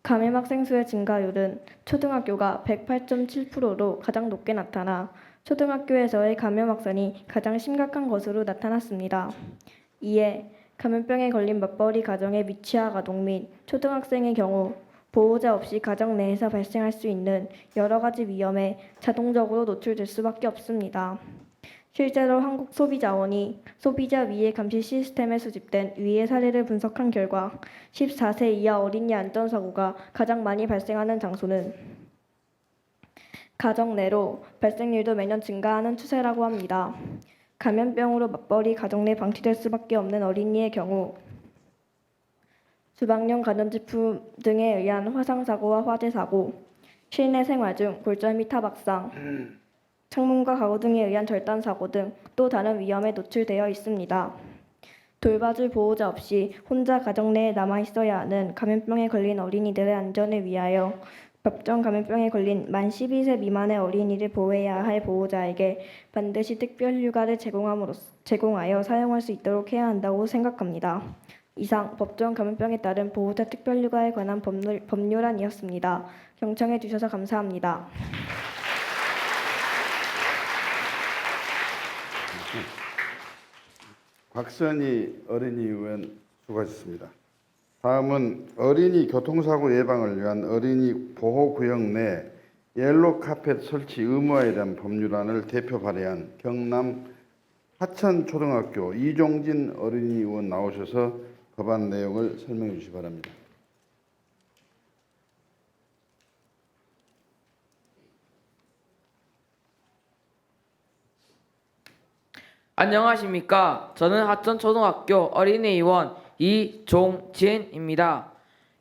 S3: 감염 학생 수의 증가율은 초등학교가 108.7%로 가장 높게 나타나 초등학교에서의 감염 확산이 가장 심각한 것으로 나타났습니다. 이에 감염병에 걸린 맞벌이 가정의 미취학 아동 및 초등학생의 경우 보호자 없이 가정 내에서 발생할 수 있는 여러 가지 위험에 자동적으로 노출될 수밖에 없습니다. 실제로 한국소비자원이 소비자 위해 감시 시스템에 수집된 위해 사례를 분석한 결과 14세 이하 어린이 안전사고가 가장 많이 발생하는 장소는 가정 내로 발생률도 매년 증가하는 추세라고 합니다. 감염병으로 맞벌이 가정 내 방치될 수밖에 없는 어린이의 경우 주방용 가전제품 등에 의한 화상사고와 화재사고, 실내 생활 중 골절 및 타박상, 창문과 가구 등에 의한 절단사고 등 또 다른 위험에 노출되어 있습니다. 돌봐줄 보호자 없이 혼자 가정 내에 남아있어야 하는 감염병에 걸린 어린이들의 안전을 위하여 법정 감염병에 걸린 만 12세 미만의 어린이를 보호해야 할 보호자에게 반드시 특별휴가를 제공하여 사용할 수 있도록 해야 한다고 생각합니다. 이상 법정 감염병에 따른 보호자 특별휴가에 관한 법률안이었습니다. 경청해 주셔서 감사합니다.
S9: 곽선희 어린이 의원 수고하셨습니다. 다음은 어린이 교통사고 예방을 위한 어린이 보호구역 내 옐로 카펫 설치 의무화에 대한 법률안을 대표 발의한 경남 하천초등학교 이종진 어린이 의원 나오셔서 법안 내용을 설명해 주시기 바랍니다.
S10: 안녕하십니까. 저는 하천초등학교 어린이의원 이종진입니다.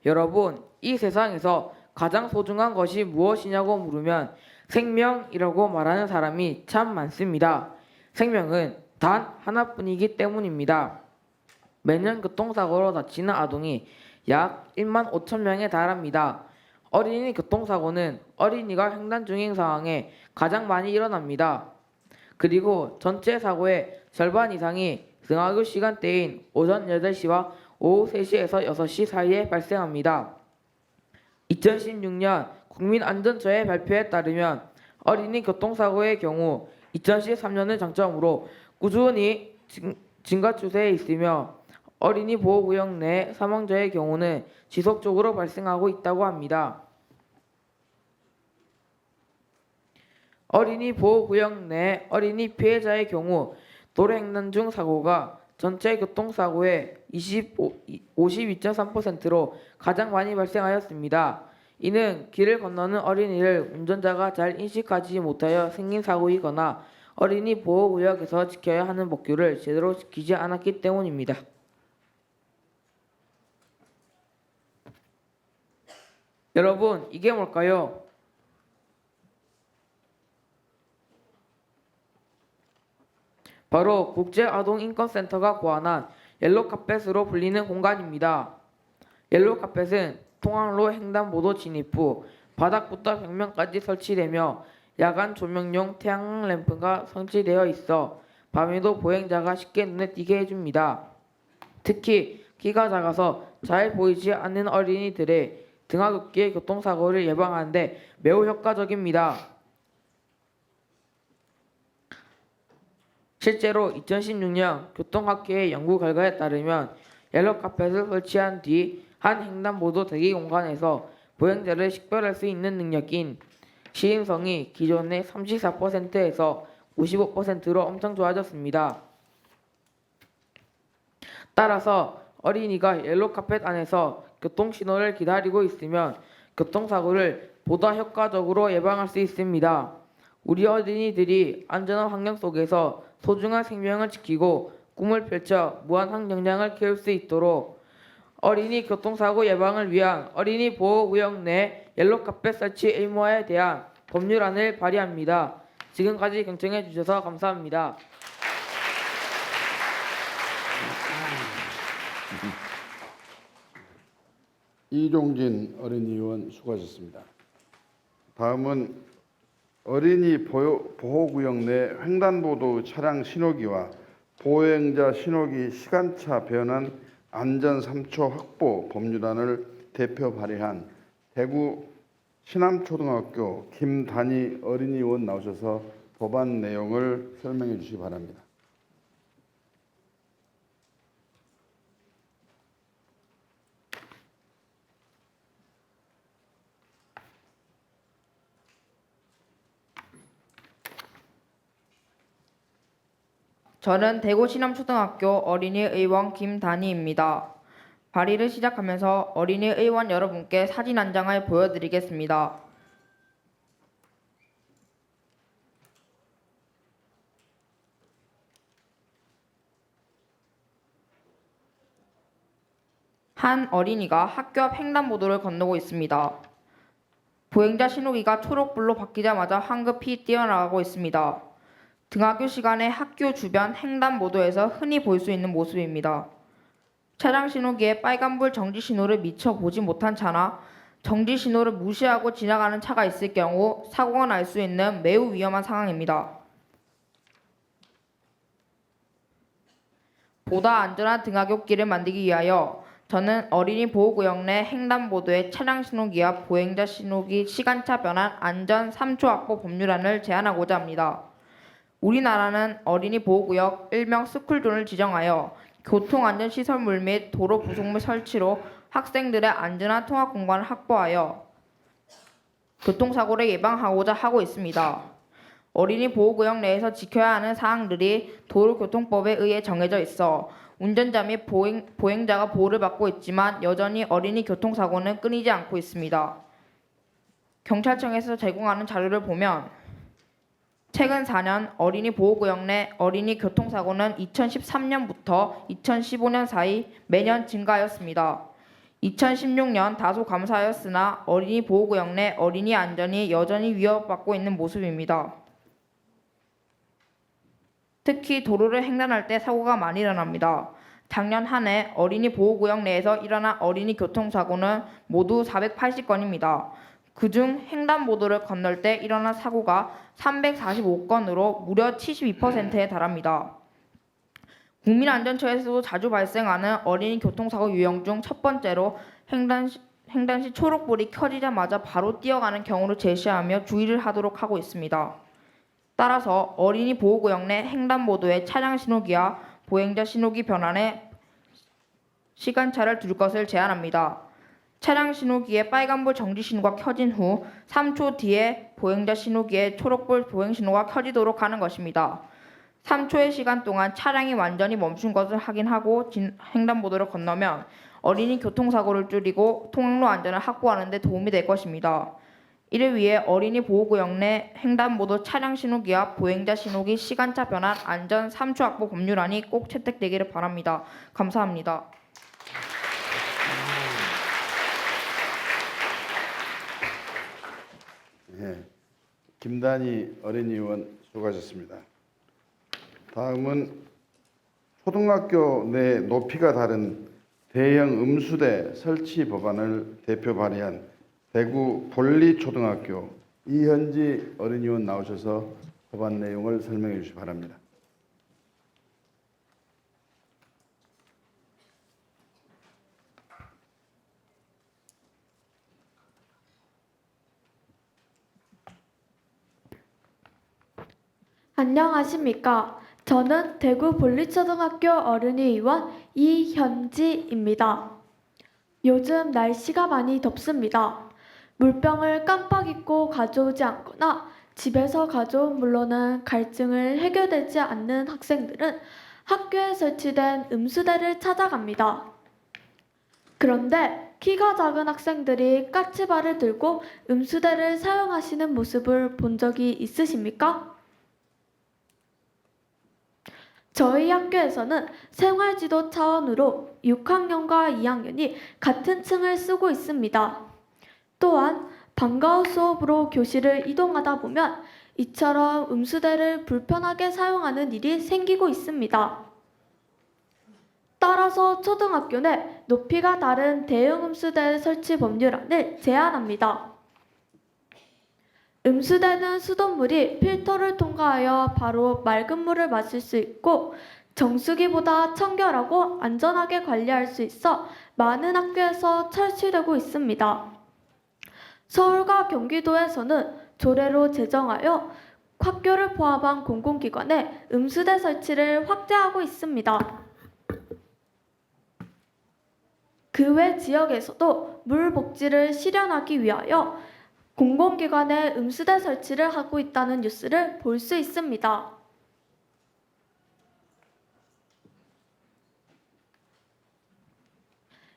S10: 여러분, 이 세상에서 가장 소중한 것이 무엇이냐고 물으면 생명이라고 말하는 사람이 참 많습니다. 생명은 단 하나뿐이기 때문입니다. 매년 교통사고로 다치는 아동이 약 1만 5천 명에 달합니다. 어린이 교통사고는 어린이가 횡단 중인 상황에 가장 많이 일어납니다. 그리고 전체 사고의 절반 이상이 등하교 시간대인 오전 8시와 오후 3시에서 6시 사이에 발생합니다. 2016년 국민안전처의 발표에 따르면 어린이 교통사고의 경우 2013년을 장점으로 꾸준히 증가 추세에 있으며 어린이 보호구역 내 사망자의 경우는 지속적으로 발생하고 있다고 합니다. 어린이 보호구역 내 어린이 피해자의 경우 도로횡단 중 사고가 전체 교통사고의 52.3%로 가장 많이 발생하였습니다. 이는 길을 건너는 어린이를 운전자가 잘 인식하지 못하여 생긴 사고이거나 어린이 보호구역에서 지켜야 하는 법규를 제대로 지키지 않았기 때문입니다. 여러분, 이게 뭘까요? 바로 국제아동인권센터가 고안한 옐로카펫으로 불리는 공간입니다. 옐로카펫은 통학로 횡단보도 진입 후 바닥부터 벽면까지 설치되며 야간 조명용 태양 램프가 설치되어 있어 밤에도 보행자가 쉽게 눈에 띄게 해줍니다. 특히 키가 작아서 잘 보이지 않는 어린이들의 등하굣길 교통사고를 예방하는 데 매우 효과적입니다. 실제로 2016년 교통학회의 연구 결과에 따르면 옐로카펫을 설치한 뒤 한 횡단보도 대기 공간에서 보행자를 식별할 수 있는 능력인 시인성이 기존의 34%에서 55%로 엄청 좋아졌습니다. 따라서 어린이가 옐로카펫 안에서 교통신호를 기다리고 있으면 교통사고를 보다 효과적으로 예방할 수 있습니다. 우리 어린이들이 안전한 환경 속에서 소중한 생명을 지키고 꿈을 펼쳐 무한한 역량을 키울 수 있도록 어린이 교통사고 예방을 위한 어린이 보호구역 내 옐로카펫 설치 의무화에 대한 법률안을 발의합니다. 지금까지 경청해 주셔서 감사합니다.
S9: 이종진 어린이 의원 수고하셨습니다. 다음은 어린이 보호구역 내 횡단보도 차량 신호기와 보행자 신호기 시간차 변환 안전 3초 확보 법률안을 대표 발의한 대구 신암초등학교 김단희 어린이 의원 나오셔서 법안 내용을 설명해 주시기 바랍니다.
S8: 저는 대구 신암초등학교 어린이 의원 김단희입니다. 발의를 시작하면서 어린이 의원 여러분께 사진 한 장을 보여드리겠습니다. 한 어린이가 학교 앞 횡단보도를 건너고 있습니다. 보행자 신호기가 초록불로 바뀌자마자 황급히 뛰어나가고 있습니다. 등하교 시간에 학교 주변 횡단보도에서 흔히 볼 수 있는 모습입니다. 차량 신호기에 빨간불 정지 신호를 미처 보지 못한 차나 정지 신호를 무시하고 지나가는 차가 있을 경우 사고가 날 수 있는 매우 위험한 상황입니다. 보다 안전한 등하굣길을 만들기 위하여 저는 어린이 보호구역 내 횡단보도의 차량 신호기와 보행자 신호기 시간차 변환 안전 3초 확보 법률안을 제안하고자 합니다. 우리나라는 어린이 보호구역 일명 스쿨존을 지정하여 교통안전시설물 및 도로 부속물 설치로 학생들의 안전한 통학 공간을 확보하여 교통사고를 예방하고자 하고 있습니다. 어린이 보호구역 내에서 지켜야 하는 사항들이 도로교통법에 의해 정해져 있어 운전자 및 보행자가 보호를 받고 있지만 여전히 어린이 교통사고는 끊이지 않고 있습니다. 경찰청에서 제공하는 자료를 보면 최근 4년 어린이 보호구역 내 어린이 교통사고는 2013년부터 2015년 사이 매년 증가하였습니다. 2016년 다소 감소하였으나 어린이 보호구역 내 어린이 안전이 여전히 위협받고 있는 모습입니다. 특히 도로를 횡단할 때 사고가 많이 일어납니다. 작년 한 해 어린이 보호구역 내에서 일어난 어린이 교통사고는 모두 480건입니다. 그중 횡단보도를 건널 때 일어난 사고가 345건으로 무려 72%에 달합니다. 국민안전처에서도 자주 발생하는 어린이 교통사고 유형 중 첫 번째로 횡단시 초록불이 켜지자마자 바로 뛰어가는 경우를 제시하며 주의를 하도록 하고 있습니다. 따라서 어린이 보호구역 내 횡단보도의 차량 신호기와 보행자 신호기 변환에 시간차를 둘 것을 제안합니다. 차량 신호기에 빨간불 정지 신호가 켜진 후 3초 뒤에 보행자 신호기에 초록불 보행 신호가 켜지도록 하는 것입니다. 3초의 시간 동안 차량이 완전히 멈춘 것을 확인하고 횡단보도를 건너면 어린이 교통사고를 줄이고 통학로 안전을 확보하는 데 도움이 될 것입니다. 이를 위해 어린이 보호구역 내 횡단보도 차량 신호기와 보행자 신호기 시간차 변환 안전 3초 확보 법률안이 꼭 채택되기를 바랍니다. 감사합니다.
S9: 김단희 어린이 의원 수고하셨습니다. 다음은 초등학교 내 높이가 다른 대형 음수대 설치 법안을 대표 발의한 대구 볼리초등학교 이현지 어린이 의원 나오셔서 법안 내용을 설명해 주시기 바랍니다.
S3: 안녕하십니까. 저는 대구 볼리초등학교 어린이의원 이현지입니다. 요즘 날씨가 많이 덥습니다. 물병을 깜빡 잊고 가져오지 않거나 집에서 가져온 물로는 갈증을 해결되지 않는 학생들은 학교에 설치된 음수대를 찾아갑니다. 그런데 키가 작은 학생들이 까치발을 들고 음수대를 사용하시는 모습을 본 적이 있으십니까? 저희 학교에서는 생활지도 차원으로 6학년과 2학년이 같은 층을 쓰고 있습니다. 또한 방과후 수업으로 교실을 이동하다 보면 이처럼 음수대를 불편하게 사용하는 일이 생기고 있습니다. 따라서 초등학교 내 높이가 다른 대형 음수대 설치 법률안을 제안합니다. 음수대는 수돗물이 필터를 통과하여 바로 맑은 물을 마실 수 있고 정수기보다 청결하고 안전하게 관리할 수 있어 많은 학교에서 설치되고 있습니다. 서울과 경기도에서는 조례로 제정하여 학교를 포함한 공공기관에 음수대 설치를 확대하고 있습니다. 그 외 지역에서도 물 복지를 실현하기 위하여 공공기관에 음수대 설치를 하고 있다는 뉴스를 볼 수 있습니다.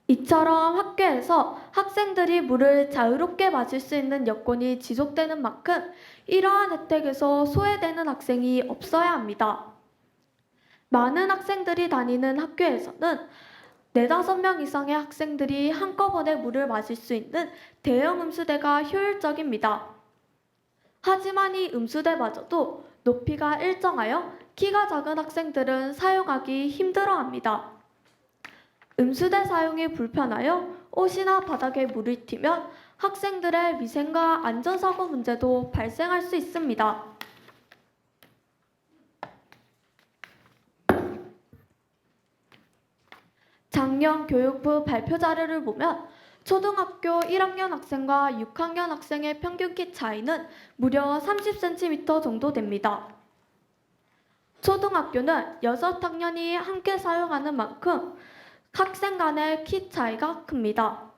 S3: 이처럼 학교에서 학생들이 물을 자유롭게 마실 수 있는 여건이 지속되는 만큼 이러한 혜택에서 소외되는 학생이 없어야 합니다. 많은 학생들이 다니는 학교에서는 4-5명 이상의 학생들이 한꺼번에 물을 마실 수 있는 대형 음수대가 효율적입니다. 하지만 이 음수대마저도 높이가 일정하여 키가 작은 학생들은 사용하기 힘들어합니다. 음수대 사용이 불편하여 옷이나 바닥에 물이 튀면 학생들의 위생과 안전사고 문제도 발생할 수 있습니다.
S11: 작년 교육부 발표 자료를 보면 초등학교 1학년 학생과 6학년 학생의 평균 키 차이는 무려 30cm 정도 됩니다. 초등학교는 6학년이 함께 사용하는 만큼 학생 간의 키 차이가 큽니다.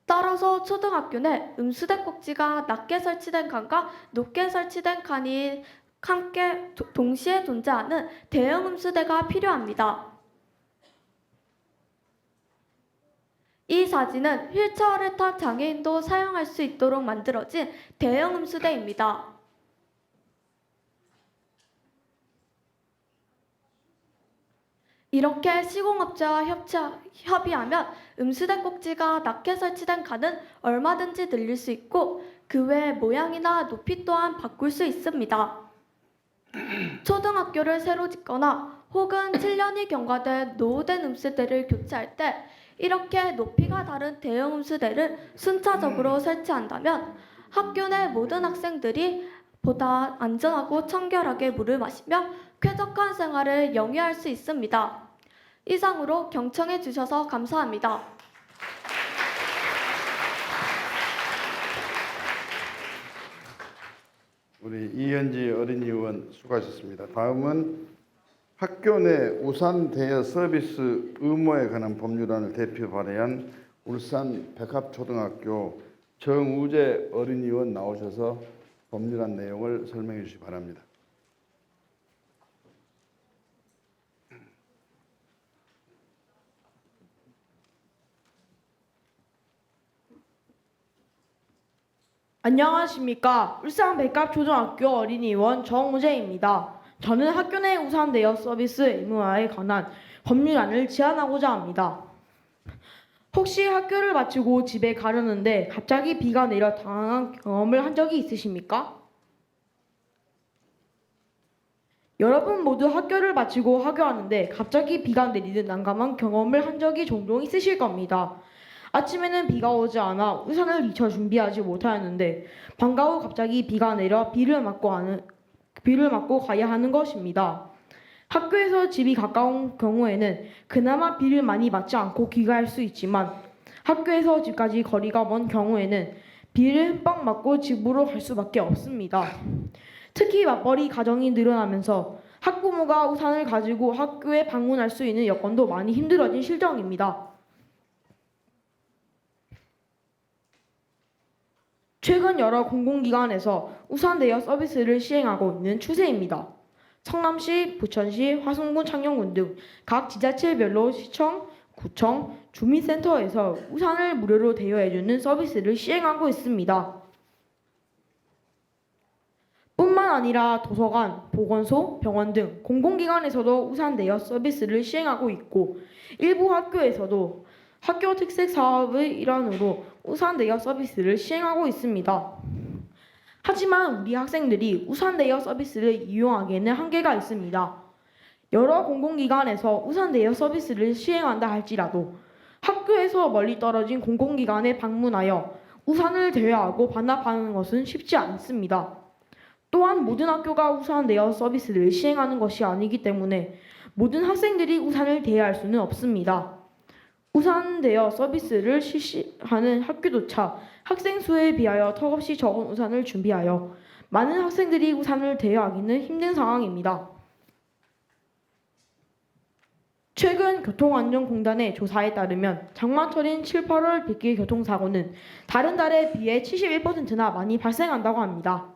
S11: 따라서 초등학교 내 음수대 꼭지가 낮게 설치된 칸과 높게 설치된 칸이 함께 동시에 존재하는 대형 음수대가 필요합니다. 이 사진은 휠체어를 탄 장애인도 사용할 수 있도록 만들어진 대형 음수대입니다. 이렇게 시공업체와 협의하면 음수대 꼭지가 낮게 설치된 칸은 얼마든지 늘릴 수 있고 그 외 모양이나 높이 또한 바꿀 수 있습니다. 초등학교를 새로 짓거나 혹은 7년이 경과된 노후된 음수대를 교체할 때 이렇게 높이가 다른 대형 음수대를 순차적으로 설치한다면 학교 내 모든 학생들이 보다 안전하고 청결하게 물을 마시며 쾌적한 생활을 영위할 수 있습니다. 이상으로 경청해 주셔서 감사합니다.
S9: 우리 이현지 어린이 의원 수고하셨습니다. 다음은 학교 내 우산 대여 서비스 의무화에 관한 법률안을 대표 발의한 울산 백합초등학교 정우재 어린이 의원 나오셔서 법률안 내용을 설명해 주시기 바랍니다.
S12: 안녕하십니까. 울산 백합초등학교 어린이원 정우재입니다. 저는 학교 내 우산 대여 서비스 의무화에 관한 법률안을 제안하고자 합니다. 혹시 학교를 마치고 집에 가려는데 갑자기 비가 내려 당황한 경험을 한 적이 있으십니까? 여러분 모두 학교를 마치고 하교하는데 갑자기 비가 내리는 난감한 경험을 한 적이 종종 있으실 겁니다. 아침에는 비가 오지 않아 우산을 잊혀 준비하지 못하였는데 방과 후 갑자기 비가 내려 비를 맞고 가야 하는 것입니다. 학교에서 집이 가까운 경우에는 그나마 비를 많이 맞지 않고 귀가할 수 있지만 학교에서 집까지 거리가 먼 경우에는 비를 흠뻑 맞고 집으로 갈 수밖에 없습니다. 특히 맞벌이 가정이 늘어나면서 학부모가 우산을 가지고 학교에 방문할 수 있는 여건도 많이 힘들어진 실정입니다. 최근 여러 공공기관에서 우산 대여 서비스를 시행하고 있는 추세입니다. 성남시, 부천시, 화성군, 창녕군 등 각 지자체별로 시청, 구청, 주민센터에서 우산을 무료로 대여해주는 서비스를 시행하고 있습니다. 뿐만 아니라 도서관, 보건소, 병원 등 공공기관에서도 우산 대여 서비스를 시행하고 있고 일부 학교에서도 학교 특색 사업의 일환으로 우산 대여 서비스를 시행하고 있습니다. 하지만 우리 학생들이 우산 대여 서비스를 이용하기에는 한계가 있습니다. 여러 공공기관에서 우산 대여 서비스를 시행한다 할지라도 학교에서 멀리 떨어진 공공기관에 방문하여 우산을 대여하고 반납하는 것은 쉽지 않습니다. 또한 모든 학교가 우산 대여 서비스를 시행하는 것이 아니기 때문에 모든 학생들이 우산을 대여할 수는 없습니다. 우산 대여 서비스를 실시하는 학교조차 학생 수에 비하여 턱없이 적은 우산을 준비하여 많은 학생들이 우산을 대여하기는 힘든 상황입니다. 최근 교통안전공단의 조사에 따르면 장마철인 7, 8월 빗길 교통사고는 다른 달에 비해 71%나 많이 발생한다고 합니다.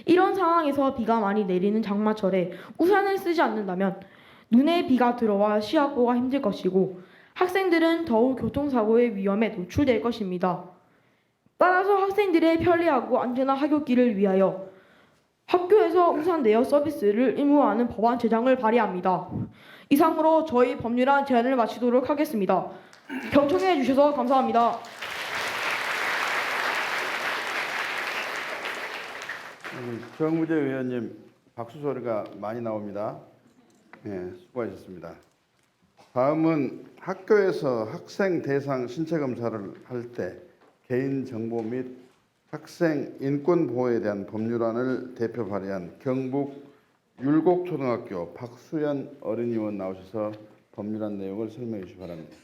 S12: 이런 상황에서 비가 많이 내리는 장마철에 우산을 쓰지 않는다면 눈에 비가 들어와 시야보가 힘들 것이고 학생들은 더욱 교통사고의 위험에 노출될 것입니다. 따라서 학생들의 편리하고 안전한 하굣길을 위하여 학교에서 우산 대여 서비스를 의무화하는 법안 제정을 발의합니다. 이상으로 저희 법률안 제안을 마치도록 하겠습니다. 경청해 주셔서 감사합니다.
S9: 정우재 의원님 박수 소리가 많이 나옵니다. 네, 수고하셨습니다. 다음은 학교에서 학생 대상 신체 검사를 할 때 개인정보 및 학생 인권 보호에 대한 법률안을 대표 발의한 경북 율곡초등학교 박수연 어린이원 나오셔서 법률안 내용을 설명해 주시기 바랍니다.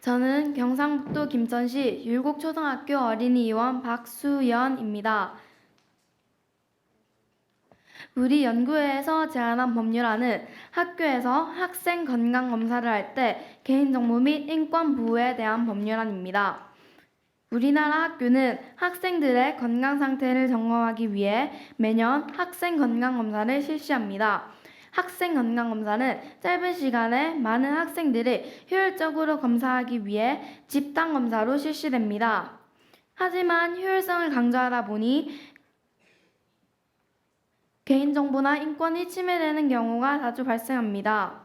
S7: 저는 경상북도 김천시 율곡초등학교 어린이위원 박수연입니다. 우리 연구회에서 제안한 법률안은 학교에서 학생 건강 검사를 할 때 개인정보 및 인권 보호에 대한 법률안입니다. 우리나라 학교는 학생들의 건강 상태를 점검하기 위해 매년 학생 건강 검사를 실시합니다. 학생 건강 검사는 짧은 시간에 많은 학생들을 효율적으로 검사하기 위해 집단 검사로 실시됩니다. 하지만 효율성을 강조하다 보니 개인정보나 인권이 침해되는 경우가 자주 발생합니다.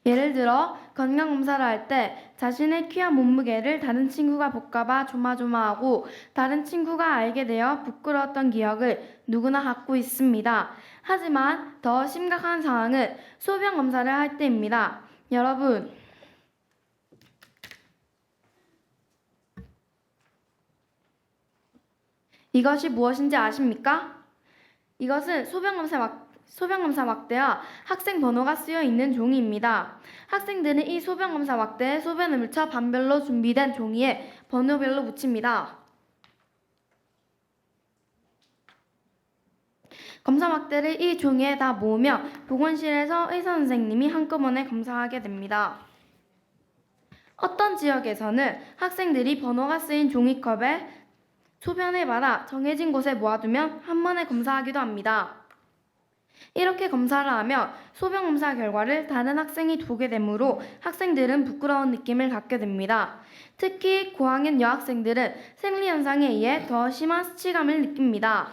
S7: 예를 들어 건강검사를 할 때 자신의 키와 몸무게를 다른 친구가 볼까봐 조마조마하고 다른 친구가 알게 되어 부끄러웠던 기억을 누구나 갖고 있습니다. 하지만 더 심각한 상황은 소변 검사를 할 때입니다. 여러분, 이것이 무엇인지 아십니까? 이것은 소변검사 막대와 학생 번호가 쓰여 있는 종이입니다. 학생들은 이 소변검사 막대에 소변을 묻혀 반별로 준비된 종이에 번호별로 묻힙니다. 검사 막대를 이 종이에 다 모으며 보건실에서 의사 선생님이 한꺼번에 검사하게 됩니다. 어떤 지역에서는 학생들이 번호가 쓰인 종이컵에 소변을 받아 정해진 곳에 모아두면 한 번에 검사하기도 합니다. 이렇게 검사를 하면 소변 검사 결과를 다른 학생이 보게 되므로 학생들은 부끄러운 느낌을 갖게 됩니다. 특히 고학년 여학생들은 생리 현상에 의해 더 심한 수치감을 느낍니다.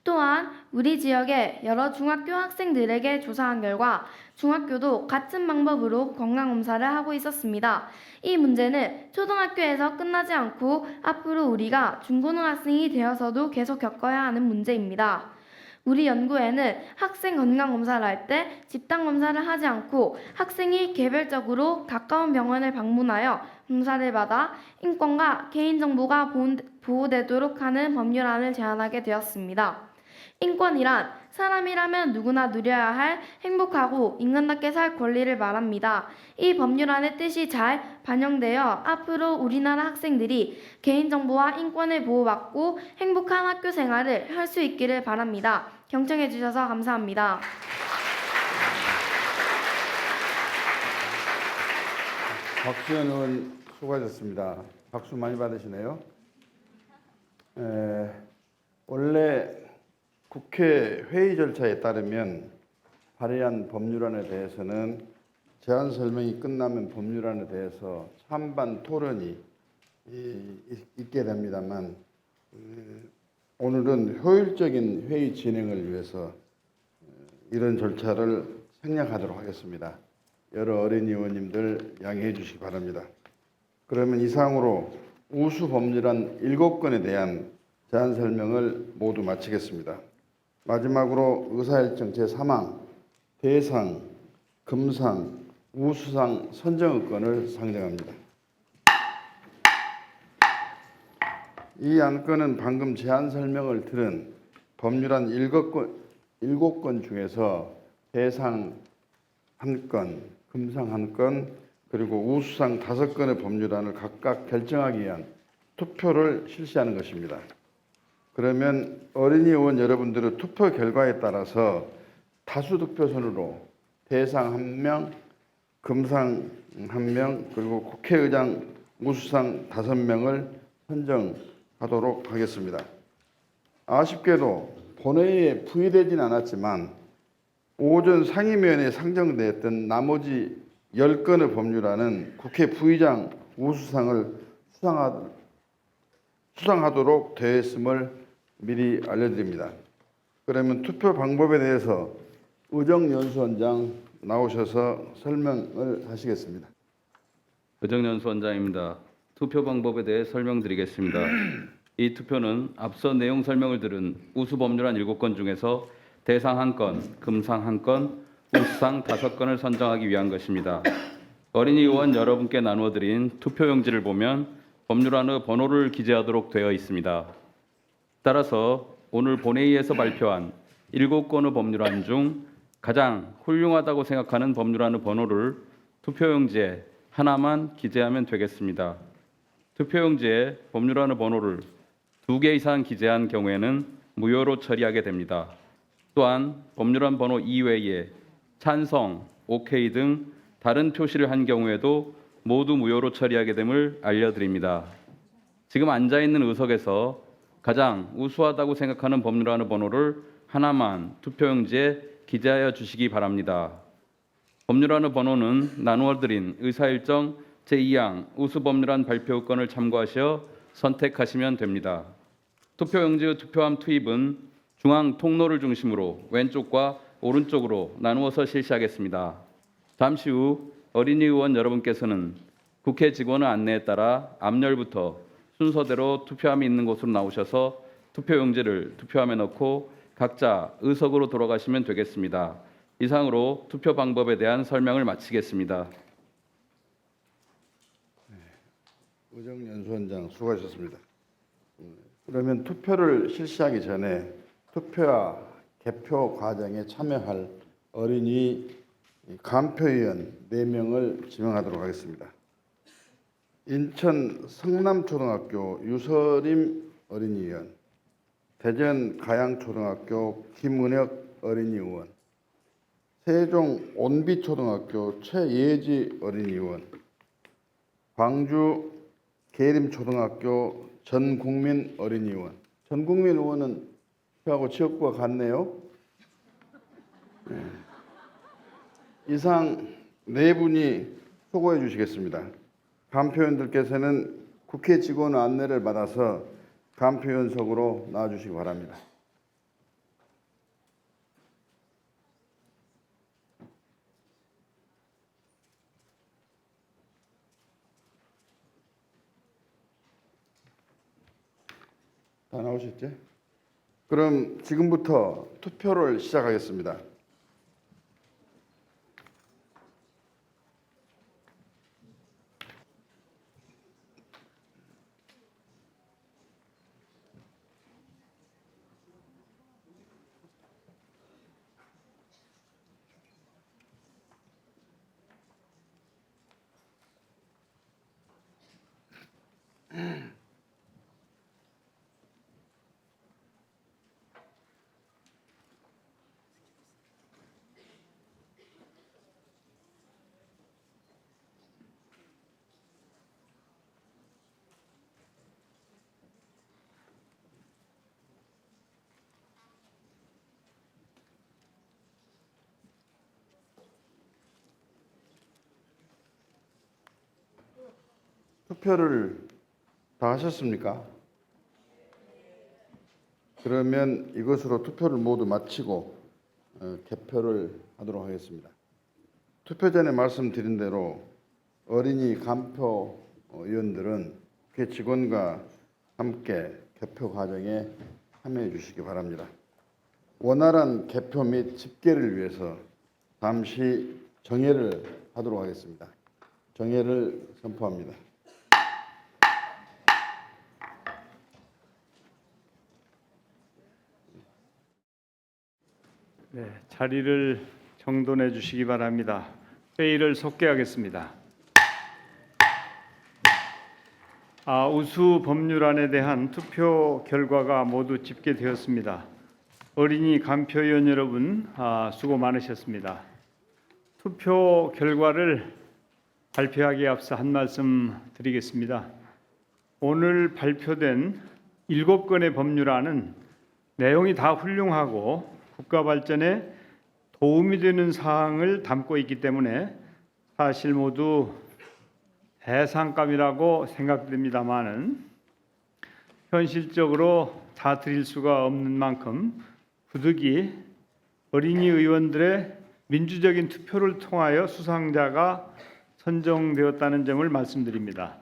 S7: 또한 우리 지역의 여러 중학교 학생들에게 조사한 결과 중학교도 같은 방법으로 건강검사를 하고 있었습니다. 이 문제는 초등학교에서 끝나지 않고 앞으로 우리가 중고등학생이 되어서도 계속 겪어야 하는 문제입니다. 우리 연구에는 학생 건강검사를 할 때 집단검사를 하지 않고 학생이 개별적으로 가까운 병원을 방문하여 검사를 받아 인권과 개인정보가 보호되도록 하는 법률안을 제안하게 되었습니다. 인권이란 사람이라면 누구나 누려야 할 행복하고 인간답게 살 권리를 말합니다. 이 법률안의 뜻이 잘 반영되어 앞으로 우리나라 학생들이 개인정보와 인권을 보호받고 행복한 학교 생활을 할 수 있기를 바랍니다. 경청해 주셔서 감사합니다.
S9: 박수현 의원 수고하셨습니다. 박수 많이 받으시네요. 원래 국회 회의 절차에 따르면 발의한 법률안에 대해서는 제안 설명이 끝나면 법률안에 대해서 찬반 토론이 있게 됩니다만 오늘은 효율적인 회의 진행을 위해서 이런 절차를 생략하도록 하겠습니다. 여러 어린이 의원님들 양해해 주시기 바랍니다. 그러면 이상으로 우수 법률안 7건에 대한 제안 설명을 모두 마치겠습니다. 마지막으로 의사일정 제3항 대상, 금상, 우수상 선정의건을 상정합니다. 이 안건은 방금 제안 설명을 들은 법률안 7건 중에서 대상 1건, 금상 1건, 그리고 우수상 5건의 법률안을 각각 결정하기 위한 투표를 실시하는 것입니다. 그러면 어린이 의원 여러분들의 투표 결과에 따라서 다수 득표선으로 대상 1명, 금상 1명, 그리고 국회의장 우수상 5명을 선정하도록 하겠습니다. 아쉽게도 본회의에 부의되지는 않았지만 오전 상임위원회에 상정되었던 나머지 10건의 법률안은 국회 부의장 우수상을 수상하도록 되어 있음을 미리 알려드립니다. 그러면 투표 방법에 대해서 의정연수원장 나오셔서 설명을 하시겠습니다.
S1: 의정연수원장입니다. 투표 방법에 대해 설명드리겠습니다. 이 투표는 앞서 내용 설명을 들은 우수 법률안 7건 중에서 대상 1건, 금상 1건, 우수상 5건을 선정하기 위한 것입니다. 어린이 의원 여러분께 나누어드린 투표용지를 보면 법률안의 번호를 기재하도록 되어 있습니다. 따라서 오늘 본회의에서 발표한 7건의 법률안 중 가장 훌륭하다고 생각하는 법률안의 번호를 투표용지에 하나만 기재하면 되겠습니다. 투표용지에 법률안의 번호를 2개 이상 기재한 경우에는 무효로 처리하게 됩니다. 또한 법률안 번호 이외에 찬성, 오케이 등 다른 표시를 한 경우에도 모두 무효로 처리하게 됨을 알려드립니다. 지금 앉아있는 의석에서 가장 우수하다고 생각하는 법률안의 번호를 하나만 투표용지에 기재하여 주시기 바랍니다. 법률안의 번호는 나누어드린 의사일정 제2항 우수법률안 발표권을 참고하셔 선택하시면 됩니다. 투표용지의 투표함 투입은 중앙 통로를 중심으로 왼쪽과 오른쪽으로 나누어서 실시하겠습니다. 잠시 후 어린이 의원 여러분께서는 국회 직원의 안내에 따라 앞열부터 순서대로 투표함이 있는 곳으로 나오셔서 투표용지를 투표함에 넣고 각자 의석으로 돌아가시면 되겠습니다. 이상으로 투표 방법에 대한 설명을 마치겠습니다.
S9: 의정연수원장 수고하셨습니다. 그러면 투표를 실시하기 전에 투표와 개표 과정에 참여할 어린이 간표위원 4명을 지명하도록 하겠습니다. 인천 성남초등학교 유서림 어린이위원, 대전 가양초등학교 김은혁 어린이의원, 세종 온비초등학교 최예지 어린이의원, 광주 계림초등학교 전국민 어린이의원. 전국민 의원은 저하고 지역구가 같네요. 네. 이상 4분이 수고해 주시겠습니다. 간표위원들께서는 국회 직원 안내를 받아서 간표위원석으로 나와주시기 바랍니다. 다 나오셨죠? 그럼 지금부터 투표를 시작하겠습니다. 투표를 다 하셨습니까? 그러면 이것으로 투표를 모두 마치고 개표를 하도록 하겠습니다. 투표 전에 말씀드린 대로 어린이 간표위원들은 국회 직원과 함께 개표 과정에 참여해 주시기 바랍니다. 원활한 개표 및 집계를 위해서 잠시 정회를 하도록 하겠습니다. 정회를 선포합니다.
S4: 네, 자리를 정돈해 주시기 바랍니다. 회의를 속개하겠습니다. 우수 법률안에 대한 투표 결과가 모두 집계되었습니다. 어린이 간표위원 여러분 수고 많으셨습니다. 투표 결과를 발표하기에 앞서 한 말씀 드리겠습니다. 오늘 발표된 7건의 법률안은 내용이 다 훌륭하고 국가 발전에 도움이 되는 사항을 담고 있기 때문에 사실 모두 대상감이라고 생각됩니다마는 현실적으로 다 드릴 수가 없는 만큼 부득이 어린이 의원들의 민주적인 투표를 통하여 수상자가 선정되었다는 점을 말씀드립니다.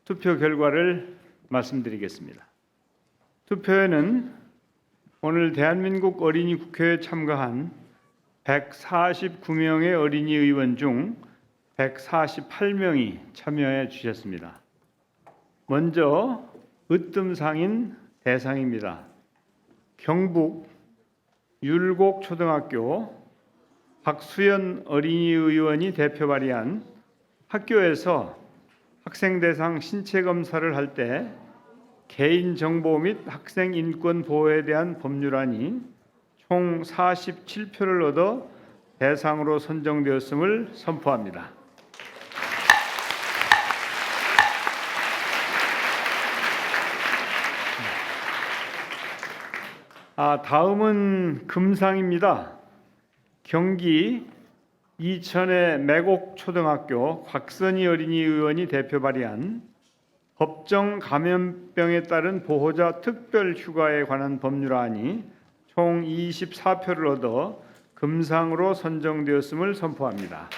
S4: 투표 결과를 말씀드리겠습니다. 투표에는 오늘 대한민국 어린이 국회에 참가한 149명의 어린이 의원 중 148명이 참여해 주셨습니다. 먼저 으뜸상인 대상입니다. 경북 율곡초등학교 박수연 어린이 의원이 대표 발의한 학교에서 학생 대상 신체 검사를 할 때 개인정보 및 학생 인권 보호에 대한 법률안이 총 47표를 얻어 대상으로 선정되었음을 선포합니다. 다음은 금상입니다. 경기 이천의 매곡초등학교 곽선희 어린이 의원이 대표 발의한 법정 감염병에 따른 보호자 특별 휴가에 관한 법률안이 총 24표를 얻어 금상으로 선정되었음을 선포합니다.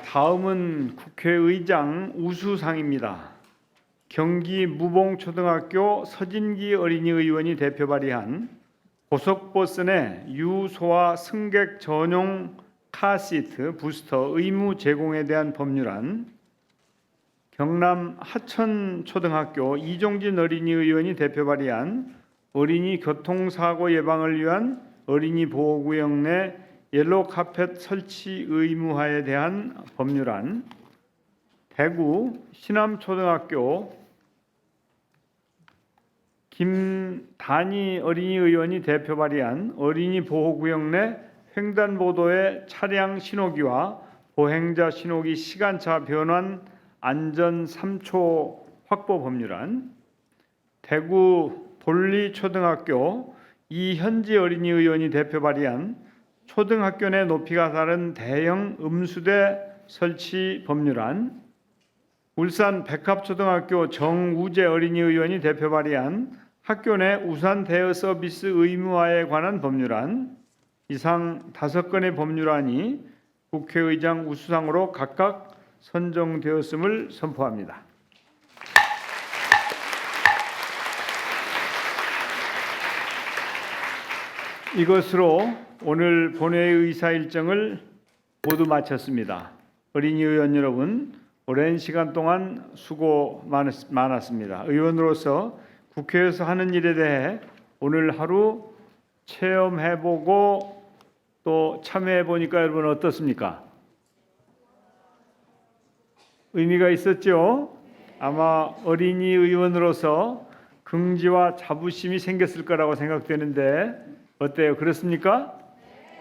S4: 다음은 국회의장 우수상입니다. 경기 무봉초등학교 서진기 어린이 의원이 대표 발의한 고속버스 내 유소화 승객 전용 카시트 부스터 의무 제공에 대한 법률안, 경남 하천초등학교 이종진 어린이 의원이 대표 발의한 어린이 교통사고 예방을 위한 어린이 보호구역 내 옐로우 카펫 설치 의무화에 대한 법률안, 대구 신암초등학교 김단희 어린이 의원이 대표 발의한 어린이 보호구역 내 횡단보도의 차량 신호기와 보행자 신호기 시간차 변환 안전 3초 확보 법률안, 대구 볼리초등학교 이현지 어린이 의원이 대표 발의한 초등학교 내 높이가 다른 대형 음수대 설치 법률안, 울산 백합초등학교 정우재 어린이 의원이 대표 발의한 학교 내 우산 대여 서비스 의무화에 관한 법률안, 이상 5건의 법률안이 국회의장 우수상으로 각각 선정되었음을 선포합니다. 이것으로 오늘 본회의 의사 일정을 모두 마쳤습니다. 어린이 의원 여러분, 오랜 시간 동안 수고 많았습니다. 의원으로서 국회에서 하는 일에 대해 오늘 하루 체험해보고 또 참여해보니까 여러분 어떻습니까? 의미가 있었죠? 아마 어린이 의원으로서 긍지와 자부심이 생겼을 거라고 생각되는데 어때요? 그렇습니까?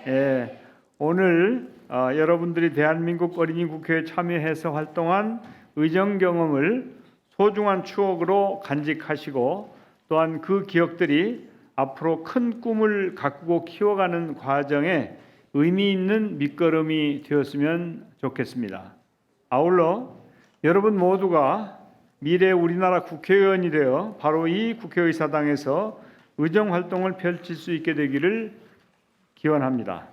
S4: 예, 오늘 여러분들이 대한민국 어린이 국회에 참여해서 활동한 의정 경험을 소중한 추억으로 간직하시고 또한 그 기억들이 앞으로 큰 꿈을 가꾸고 키워가는 과정에 의미 있는 밑거름이 되었으면 좋겠습니다. 아울러 여러분 모두가 미래 우리나라 국회의원이 되어 바로 이 국회의사당에서 의정 활동을 펼칠 수 있게 되기를 기원합니다.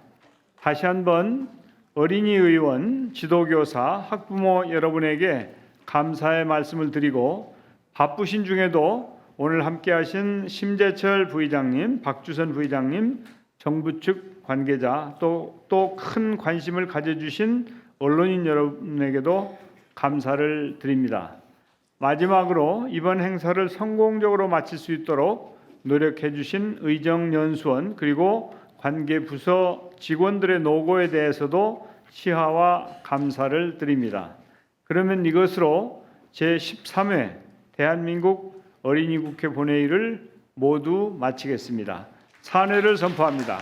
S4: 다시 한번 어린이 의원, 지도교사, 학부모 여러분에게 감사의 말씀을 드리고 바쁘신 중에도 오늘 함께하신 심재철 부의장님, 박주선 부의장님, 정부 측 관계자 또 큰 관심을 가져주신 언론인 여러분에게도 감사를 드립니다. 마지막으로 이번 행사를 성공적으로 마칠 수 있도록 노력해 주신 의정연수원 그리고 관계 부서 직원들의 노고에 대해서도 시하와 감사를 드립니다. 그러면 이것으로 제13회 대한민국 어린이국회 본회의를 모두 마치겠습니다. 산회를 선포합니다.